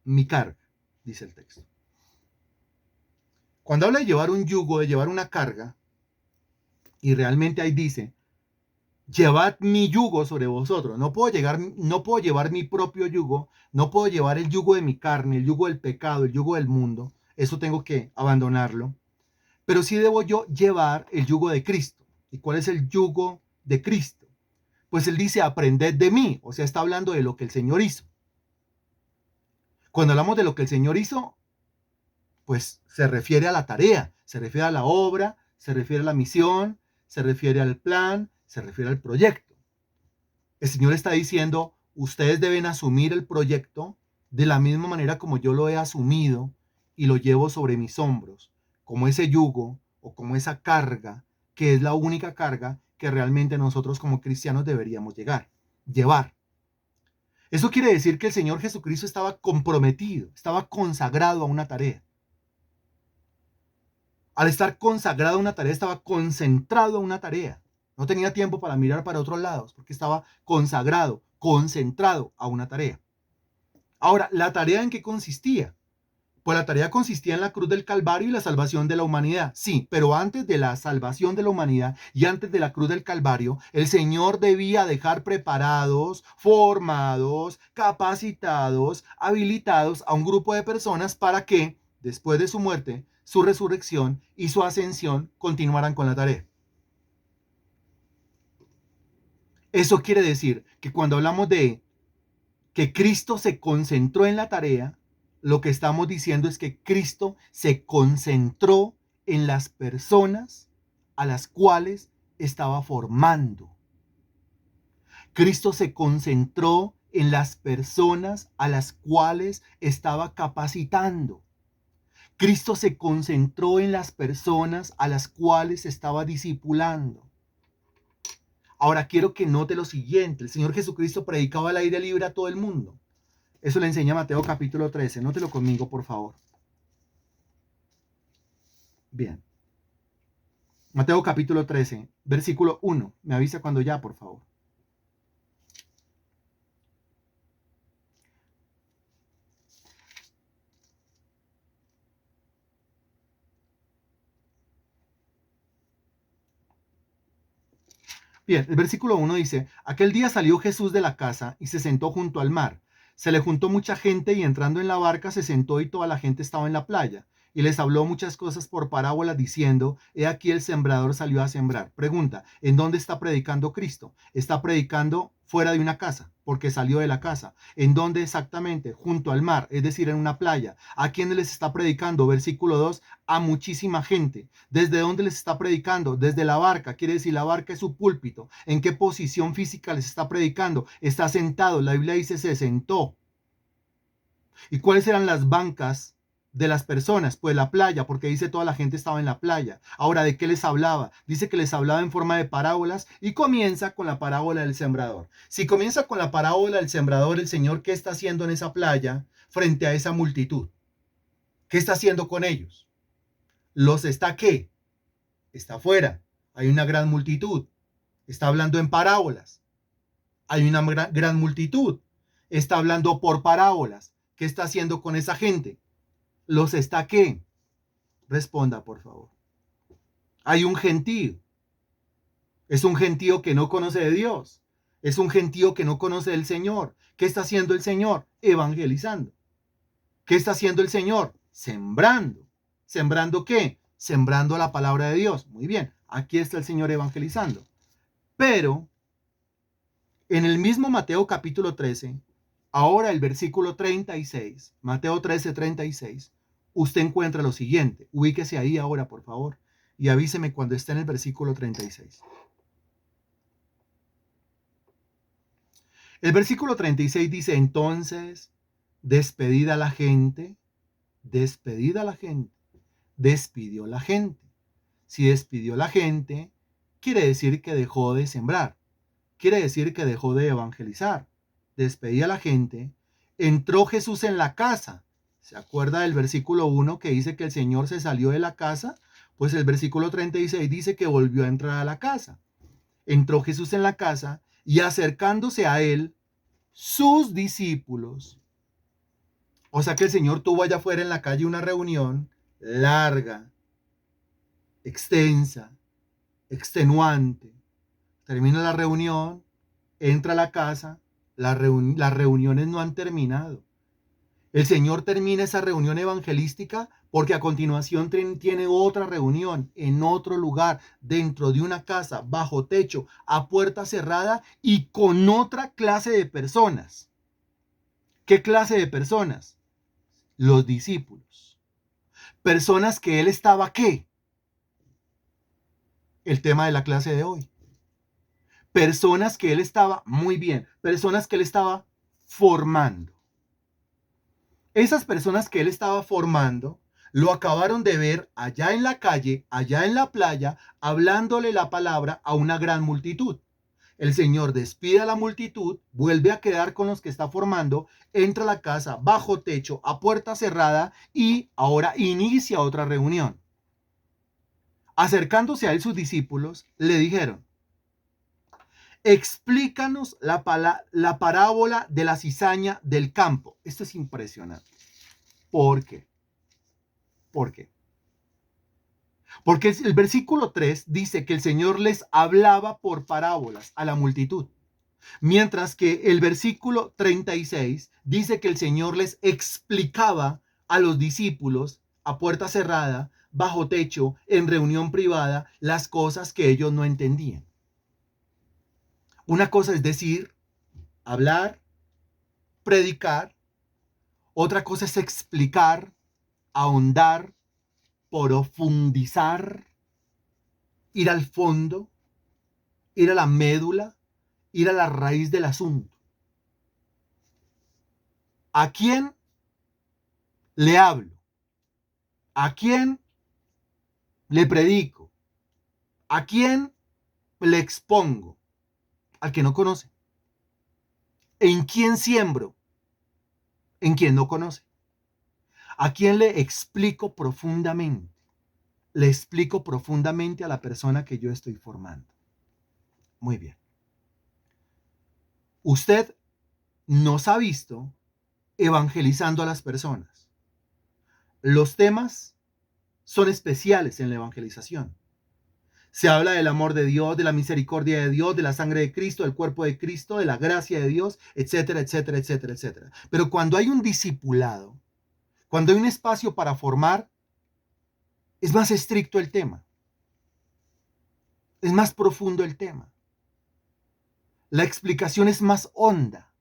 [SPEAKER 1] mi carga, dice el texto. Cuando habla de llevar un yugo, de llevar una carga, y realmente ahí dice, llevad mi yugo sobre vosotros. No puedo llevar mi propio yugo, no puedo llevar el yugo de mi carne, el yugo del pecado, el yugo del mundo. Eso tengo que abandonarlo. Pero sí debo yo llevar el yugo de Cristo. ¿Y cuál es el yugo de Cristo? Pues él dice, aprended de mí. O sea, está hablando de lo que el Señor hizo. Cuando hablamos de lo que el Señor hizo, pues se refiere a la tarea, se refiere a la obra, se refiere a la misión, se refiere al plan, se refiere al proyecto. El Señor está diciendo, ustedes deben asumir el proyecto de la misma manera como yo lo he asumido y lo llevo sobre mis hombros, como ese yugo o como esa carga, que es la única carga que realmente nosotros como cristianos deberíamos llevar. Eso quiere decir que el Señor Jesucristo estaba comprometido, estaba consagrado a una tarea. Al estar consagrado a una tarea, estaba concentrado a una tarea. No tenía tiempo para mirar para otros lados, porque estaba consagrado, concentrado a una tarea. Ahora, ¿la tarea en qué consistía? Pues la tarea consistía en la cruz del Calvario y la salvación de la humanidad. Sí, pero antes de la salvación de la humanidad y antes de la cruz del Calvario, el Señor debía dejar preparados, formados, capacitados, habilitados a un grupo de personas para que, después de su muerte, su resurrección y su ascensión continuaran con la tarea. Eso quiere decir que cuando hablamos de que Cristo se concentró en la tarea, lo que estamos diciendo es que Cristo se concentró en las personas a las cuales estaba formando. Cristo se concentró en las personas a las cuales estaba capacitando. Cristo se concentró en las personas a las cuales estaba discipulando. Ahora quiero que note lo siguiente. El Señor Jesucristo predicaba al aire libre a todo el mundo. Eso le enseña Mateo capítulo 13. Nótelo conmigo, por favor. Bien. Mateo capítulo 13, versículo 1. Me avisa cuando ya, por favor. Bien, el versículo 1 dice, aquel día salió Jesús de la casa y se sentó junto al mar. Se le juntó mucha gente y entrando en la barca se sentó y toda la gente estaba en la playa. Y les habló muchas cosas por parábolas diciendo, he aquí el sembrador salió a sembrar. Pregunta, ¿en dónde está predicando Cristo? Está predicando fuera de una casa, porque salió de la casa. ¿En dónde exactamente? Junto al mar, es decir, en una playa. ¿A quiénes les está predicando? Versículo 2, a muchísima gente. ¿Desde dónde les está predicando? Desde la barca, quiere decir la barca es su púlpito. ¿En qué posición física les está predicando? Está sentado, la Biblia dice se sentó. ¿Y cuáles eran las bancas de las personas? Pues la playa, porque dice toda la gente estaba en la playa. Ahora, ¿de qué les hablaba? Dice que les hablaba en forma de parábolas y comienza con la parábola del sembrador. Si comienza con la parábola del sembrador, el Señor, ¿qué está haciendo en esa playa frente a esa multitud? ¿Qué está haciendo con ellos? ¿Los está qué? Está afuera. Hay una gran multitud. Está hablando en parábolas. Hay una gran multitud. Está hablando por parábolas. ¿Qué está haciendo con esa gente? ¿Los está qué? Responda, por favor. Hay un gentío. Es un gentío que no conoce de Dios. Es un gentío que no conoce del Señor. ¿Qué está haciendo el Señor? Evangelizando. ¿Qué está haciendo el Señor? Sembrando. ¿Sembrando qué? Sembrando la palabra de Dios. Muy bien, aquí está el Señor evangelizando. Pero en el mismo Mateo capítulo 13, ahora el versículo 36, Mateo 13, 36, usted encuentra lo siguiente. Ubíquese ahí ahora, por favor, y avíseme cuando esté en el versículo 36. El versículo 36 dice, entonces, despedida la gente, despidió la gente. Si despidió la gente, quiere decir que dejó de sembrar, quiere decir que dejó de evangelizar. Despedía a la gente, entró Jesús en la casa. ¿Se acuerda del versículo 1 que dice que el Señor se salió de la casa? Pues el versículo 36 dice que volvió a entrar a la casa. Entró Jesús en la casa y acercándose a él, sus discípulos. O sea que el Señor tuvo allá afuera en la calle una reunión larga, extensa, extenuante. Termina la reunión, entra a la casa, las reuniones no han terminado. El Señor termina esa reunión evangelística porque a continuación tiene otra reunión en otro lugar, dentro de una casa, bajo techo, a puerta cerrada y con otra clase de personas. ¿Qué clase de personas? Los discípulos. Personas que él estaba, ¿qué? El tema de la clase de hoy. Personas que él estaba, muy bien, personas que él estaba formando. Esas personas que él estaba formando lo acabaron de ver allá en la calle, allá en la playa, hablándole la palabra a una gran multitud. El Señor despide a la multitud, vuelve a quedar con los que está formando, entra a la casa bajo techo, a puerta cerrada y ahora inicia otra reunión. Acercándose a él sus discípulos, le dijeron, explícanos la parábola de la cizaña del campo. Esto es impresionante. ¿Por qué? ¿Por qué? Porque el versículo 3 dice que el Señor les hablaba por parábolas a la multitud. Mientras que el versículo 36 dice que el Señor les explicaba a los discípulos a puerta cerrada, bajo techo, en reunión privada, las cosas que ellos no entendían. Una cosa es decir, hablar, predicar. Otra cosa es explicar, ahondar, profundizar, ir al fondo, ir a la médula, ir a la raíz del asunto. ¿A quién le hablo? ¿A quién le predico? ¿A quién le expongo? Al que no conoce. ¿En quién siembro? En quien no conoce. ¿A quién le explico profundamente? Le explico profundamente a la persona que yo estoy formando. Muy bien. Usted nos ha visto evangelizando a las personas. Los temas son especiales en la evangelización. Se habla del amor de Dios, de la misericordia de Dios, de la sangre de Cristo, del cuerpo de Cristo, de la gracia de Dios, etcétera, etcétera, etcétera, etcétera. Pero cuando hay un discipulado, cuando hay un espacio para formar, es más estricto el tema. Es más profundo el tema. La explicación es más honda.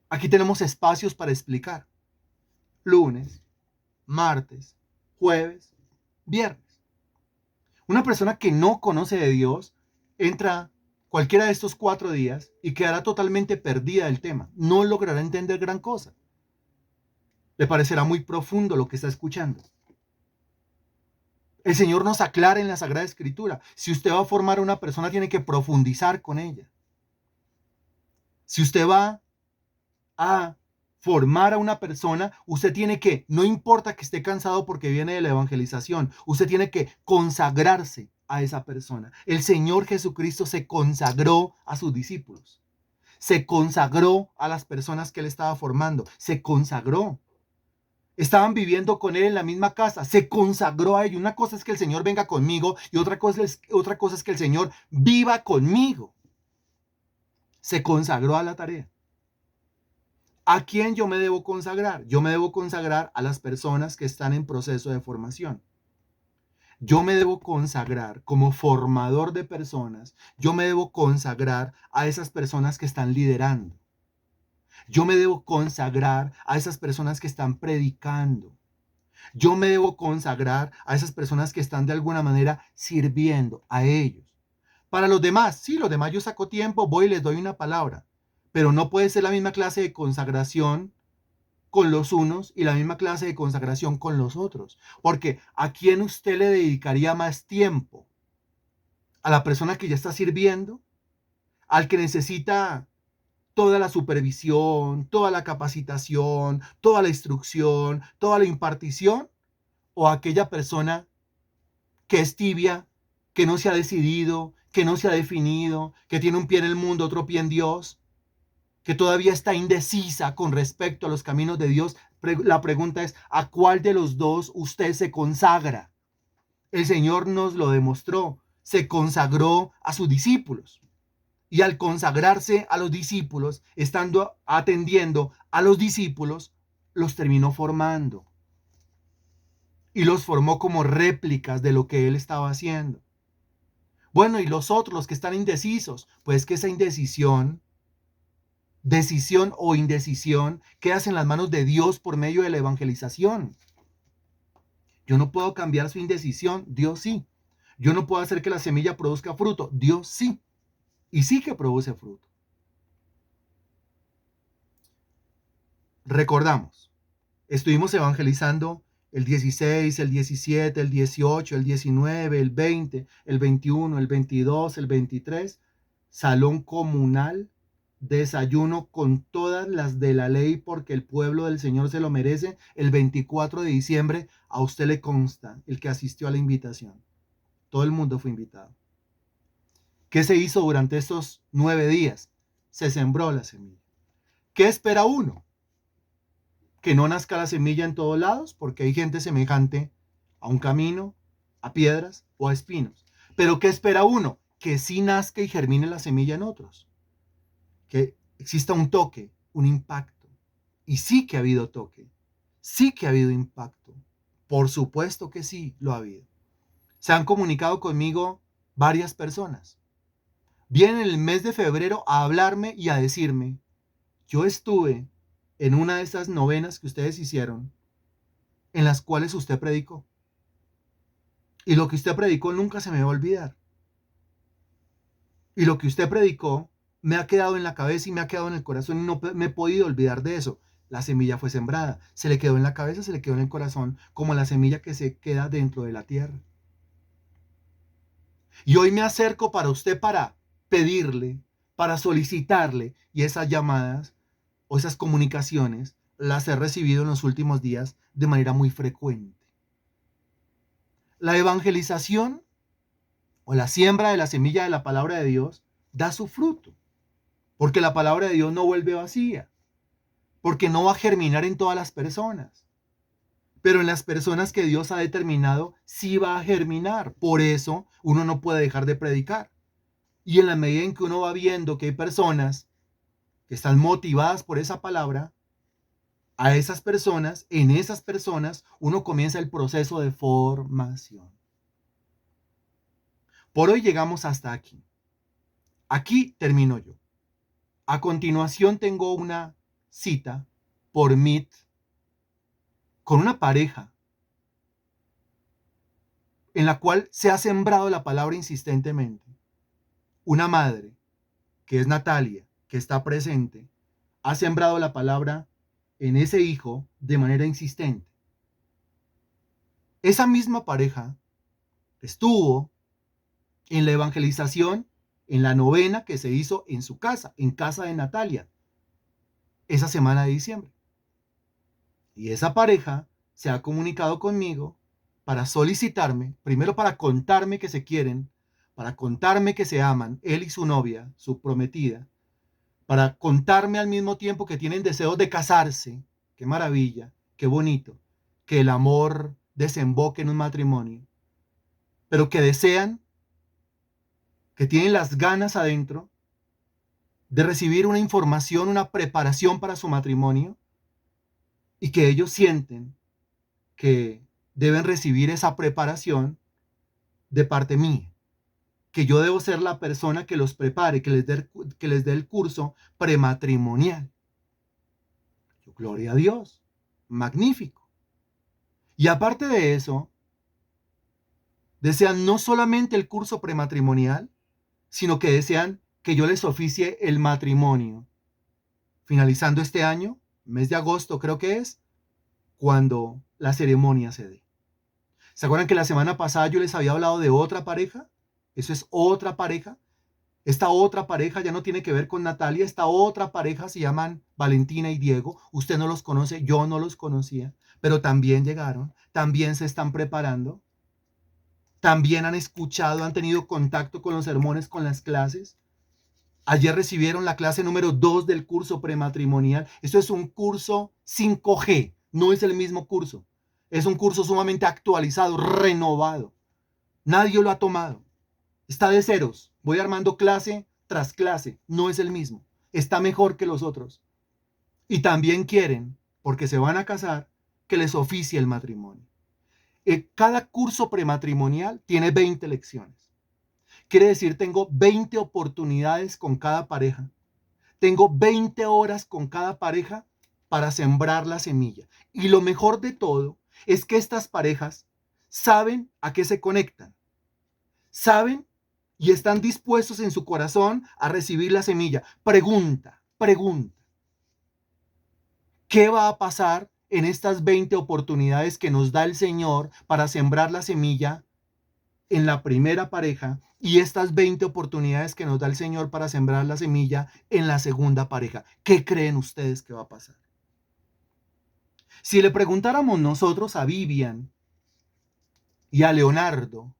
[SPEAKER 1] Aquí tenemos espacios para explicar. Lunes, martes, jueves, viernes. Una persona que no conoce de Dios entra cualquiera de estos 4 días y quedará totalmente perdida del tema. No logrará entender gran cosa. Le parecerá muy profundo lo que está escuchando. El Señor nos aclara en la Sagrada Escritura. Si usted va a formar a una persona, tiene que profundizar con ella. Si usted va a formar a una persona, usted tiene que, no importa que esté cansado porque viene de la evangelización, usted tiene que consagrarse a esa persona. El Señor Jesucristo se consagró a sus discípulos, se consagró a las personas que él estaba formando, se consagró. Estaban viviendo con él en la misma casa, se consagró a ellos. Una cosa es que el Señor venga conmigo y otra cosa es que el Señor viva conmigo. Se consagró a la tarea. ¿A quién yo me debo consagrar? Yo me debo consagrar a las personas que están en proceso de formación. Yo me debo consagrar como formador de personas. Yo me debo consagrar a esas personas que están liderando. Yo me debo consagrar a esas personas que están predicando. Yo me debo consagrar a esas personas que están de alguna manera sirviendo a ellos. Para los demás, sí, los demás yo saco tiempo, voy y les doy una palabra, pero no puede ser la misma clase de consagración con los unos y la misma clase de consagración con los otros. Porque ¿a quién usted le dedicaría más tiempo? ¿A la persona que ya está sirviendo? ¿Al que necesita toda la supervisión, toda la capacitación, toda la instrucción, toda la impartición? ¿O a aquella persona que es tibia, que no se ha decidido, que no se ha definido, que tiene un pie en el mundo, otro pie en Dios, que todavía está indecisa con respecto a los caminos de Dios? La pregunta es, ¿a cuál de los dos usted se consagra? El Señor nos lo demostró, se consagró a sus discípulos. Y al consagrarse a los discípulos, estando atendiendo a los discípulos, los terminó formando. Y los formó como réplicas de lo que Él estaba haciendo. Bueno, y los otros, los que están indecisos, pues que esa indecisión, decisión o indecisión, queda en las manos de Dios por medio de la evangelización. Yo no puedo cambiar su indecisión, Dios sí. Yo no puedo hacer que la semilla produzca fruto, Dios sí. Y sí que produce fruto. Recordamos, estuvimos evangelizando el 16, el 17, el 18, el 19, el 20, el 21, el 22, el 23, salón comunal, desayuno con todas las de la ley porque el pueblo del Señor se lo merece. El 24 de diciembre, a usted le consta, el que asistió a la invitación. Todo el mundo fue invitado. ¿Qué se hizo durante estos 9 días? Se sembró la semilla. ¿Qué espera uno? Que no nazca la semilla en todos lados, porque hay gente semejante a un camino, a piedras o a espinos. Pero ¿qué espera uno? Que sí nazca y germine la semilla en otros. Que exista un toque, un impacto. Y sí que ha habido toque, sí que ha habido impacto. Por supuesto que sí lo ha habido. Se han comunicado conmigo varias personas. Vienen en el mes de febrero a hablarme y a decirme, yo estuve en una de esas novenas que ustedes hicieron, en las cuales usted predicó. Y lo que usted predicó nunca se me va a olvidar. Y lo que usted predicó me ha quedado en la cabeza y me ha quedado en el corazón y no me he podido olvidar de eso. La semilla fue sembrada, se le quedó en la cabeza, se le quedó en el corazón, como la semilla que se queda dentro de la tierra. Y hoy me acerco para usted para pedirle, para solicitarle, y esas llamadas o esas comunicaciones las he recibido en los últimos días de manera muy frecuente. La evangelización o la siembra de la semilla de la palabra de Dios da su fruto, porque la palabra de Dios no vuelve vacía, porque no va a germinar en todas las personas, pero en las personas que Dios ha determinado sí va a germinar. Por eso uno no puede dejar de predicar. Y en la medida en que uno va viendo que hay personas que están motivadas por esa palabra, a esas personas, en esas personas, uno comienza el proceso de formación. Por hoy llegamos hasta aquí. Aquí termino yo. A continuación tengo una cita por Meet con una pareja en la cual se ha sembrado la palabra insistentemente. Una madre, que es Natalia, que está presente, ha sembrado la palabra en ese hijo de manera insistente. Esa misma pareja estuvo en la evangelización, en la novena que se hizo en su casa, en casa de Natalia, esa semana de diciembre. Y esa pareja se ha comunicado conmigo para solicitarme, primero para contarme que se quieren, para contarme que se aman, él y su novia, su prometida, para contarme al mismo tiempo que tienen deseos de casarse. Qué maravilla, qué bonito, que el amor desemboque en un matrimonio, pero que desean, que tienen las ganas adentro de recibir una información, una preparación para su matrimonio, y que ellos sienten que deben recibir esa preparación de parte mía, que yo debo ser la persona que los prepare, que les dé el curso prematrimonial. Gloria a Dios, magnífico. Y aparte de eso, desean no solamente el curso prematrimonial, sino que desean que yo les oficie el matrimonio. Finalizando este año, mes de agosto creo que es, cuando la ceremonia se dé. ¿Se acuerdan que la semana pasada yo les había hablado de otra pareja? Eso es otra pareja. Esta otra pareja ya no tiene que ver con Natalia. Esta otra pareja se llaman Valentina y Diego. Usted no los conoce, yo no los conocía, pero también llegaron, también se están preparando, también han escuchado, han tenido contacto con los sermones, con las clases. Ayer recibieron la clase número 2 del curso prematrimonial. Esto es un curso 5G, no es el mismo curso. Es un curso sumamente actualizado, renovado. Nadie lo ha tomado. Está de ceros. Voy armando clase tras clase. No es el mismo. Está mejor que los otros. Y también quieren, porque se van a casar, que les oficie el matrimonio. Cada curso prematrimonial tiene 20 lecciones. Quiere decir, tengo 20 oportunidades con cada pareja. Tengo 20 horas con cada pareja para sembrar la semilla. Y lo mejor de todo es que estas parejas saben a qué se conectan. Saben y están dispuestos en su corazón a recibir la semilla. Pregunta. ¿Qué va a pasar en estas 20 oportunidades que nos da el Señor para sembrar la semilla en la primera pareja y estas 20 oportunidades que nos da el Señor para sembrar la semilla en la segunda pareja? ¿Qué creen ustedes que va a pasar? Si le preguntáramos nosotros a Vivian y a Leonardo,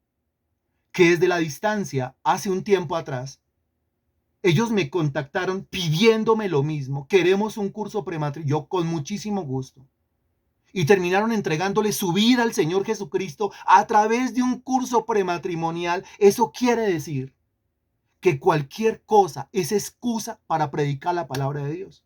[SPEAKER 1] que desde la distancia hace un tiempo atrás, ellos me contactaron pidiéndome lo mismo, queremos un curso prematrimonial, yo con muchísimo gusto. Y terminaron entregándole su vida al Señor Jesucristo a través de un curso prematrimonial. Eso quiere decir que cualquier cosa es excusa para predicar la palabra de Dios.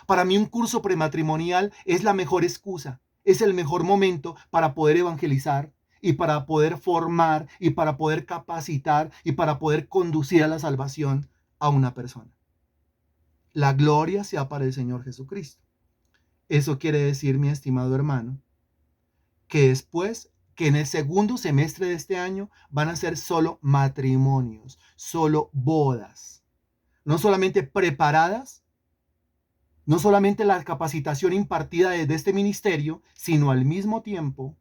[SPEAKER 1] Para mí un curso prematrimonial es la mejor excusa, es el mejor momento para poder evangelizar y para poder formar y para poder capacitar y para poder conducir a la salvación a una persona. La gloria sea para el Señor Jesucristo. Eso quiere decir, mi estimado hermano, que después, que en el segundo semestre de este año van a ser solo matrimonios, solo bodas, no solamente preparadas, no solamente la capacitación impartida desde este ministerio, sino al mismo tiempo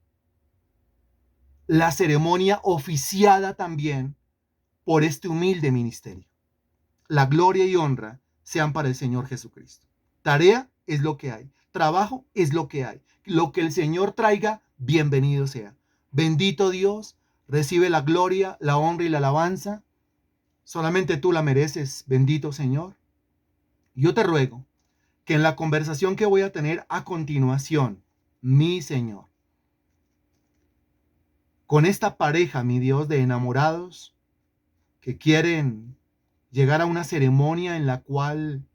[SPEAKER 1] la ceremonia oficiada también por este humilde ministerio. La gloria y honra sean para el Señor Jesucristo. Tarea es lo que hay, trabajo es lo que hay. Lo que el Señor traiga, bienvenido sea. Bendito Dios, recibe la gloria, la honra y la alabanza. Solamente tú la mereces, bendito Señor. Yo te ruego que en la conversación que voy a tener a continuación, mi Señor, con esta pareja, mi Dios, de enamorados que quieren llegar a una ceremonia en la cual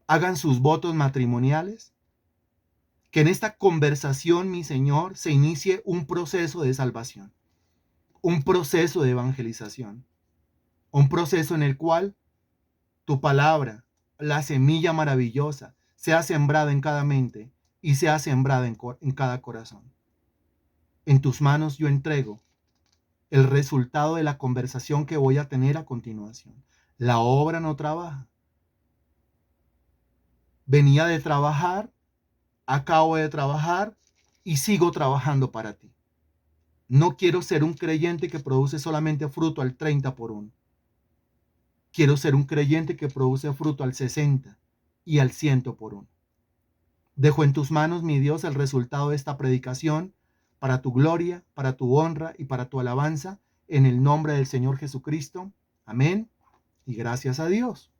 [SPEAKER 1] hagan sus votos matrimoniales, que en esta conversación, mi Señor, se inicie un proceso de salvación, un proceso de evangelización, un proceso en el cual tu palabra, la semilla maravillosa, sea sembrada en cada mente y sea sembrada en cada corazón. En tus manos yo entrego el resultado de la conversación que voy a tener a continuación. La obra no trabaja. Venía de trabajar, acabo de trabajar y sigo trabajando para ti. No quiero ser un creyente que produce solamente fruto al 30 por 1. Quiero ser un creyente que produce fruto al 60 y al 100 por 1. Dejo en tus manos, mi Dios, el resultado de esta predicación para tu gloria, para tu honra y para tu alabanza, en el nombre del Señor Jesucristo. Amén. Y gracias a Dios.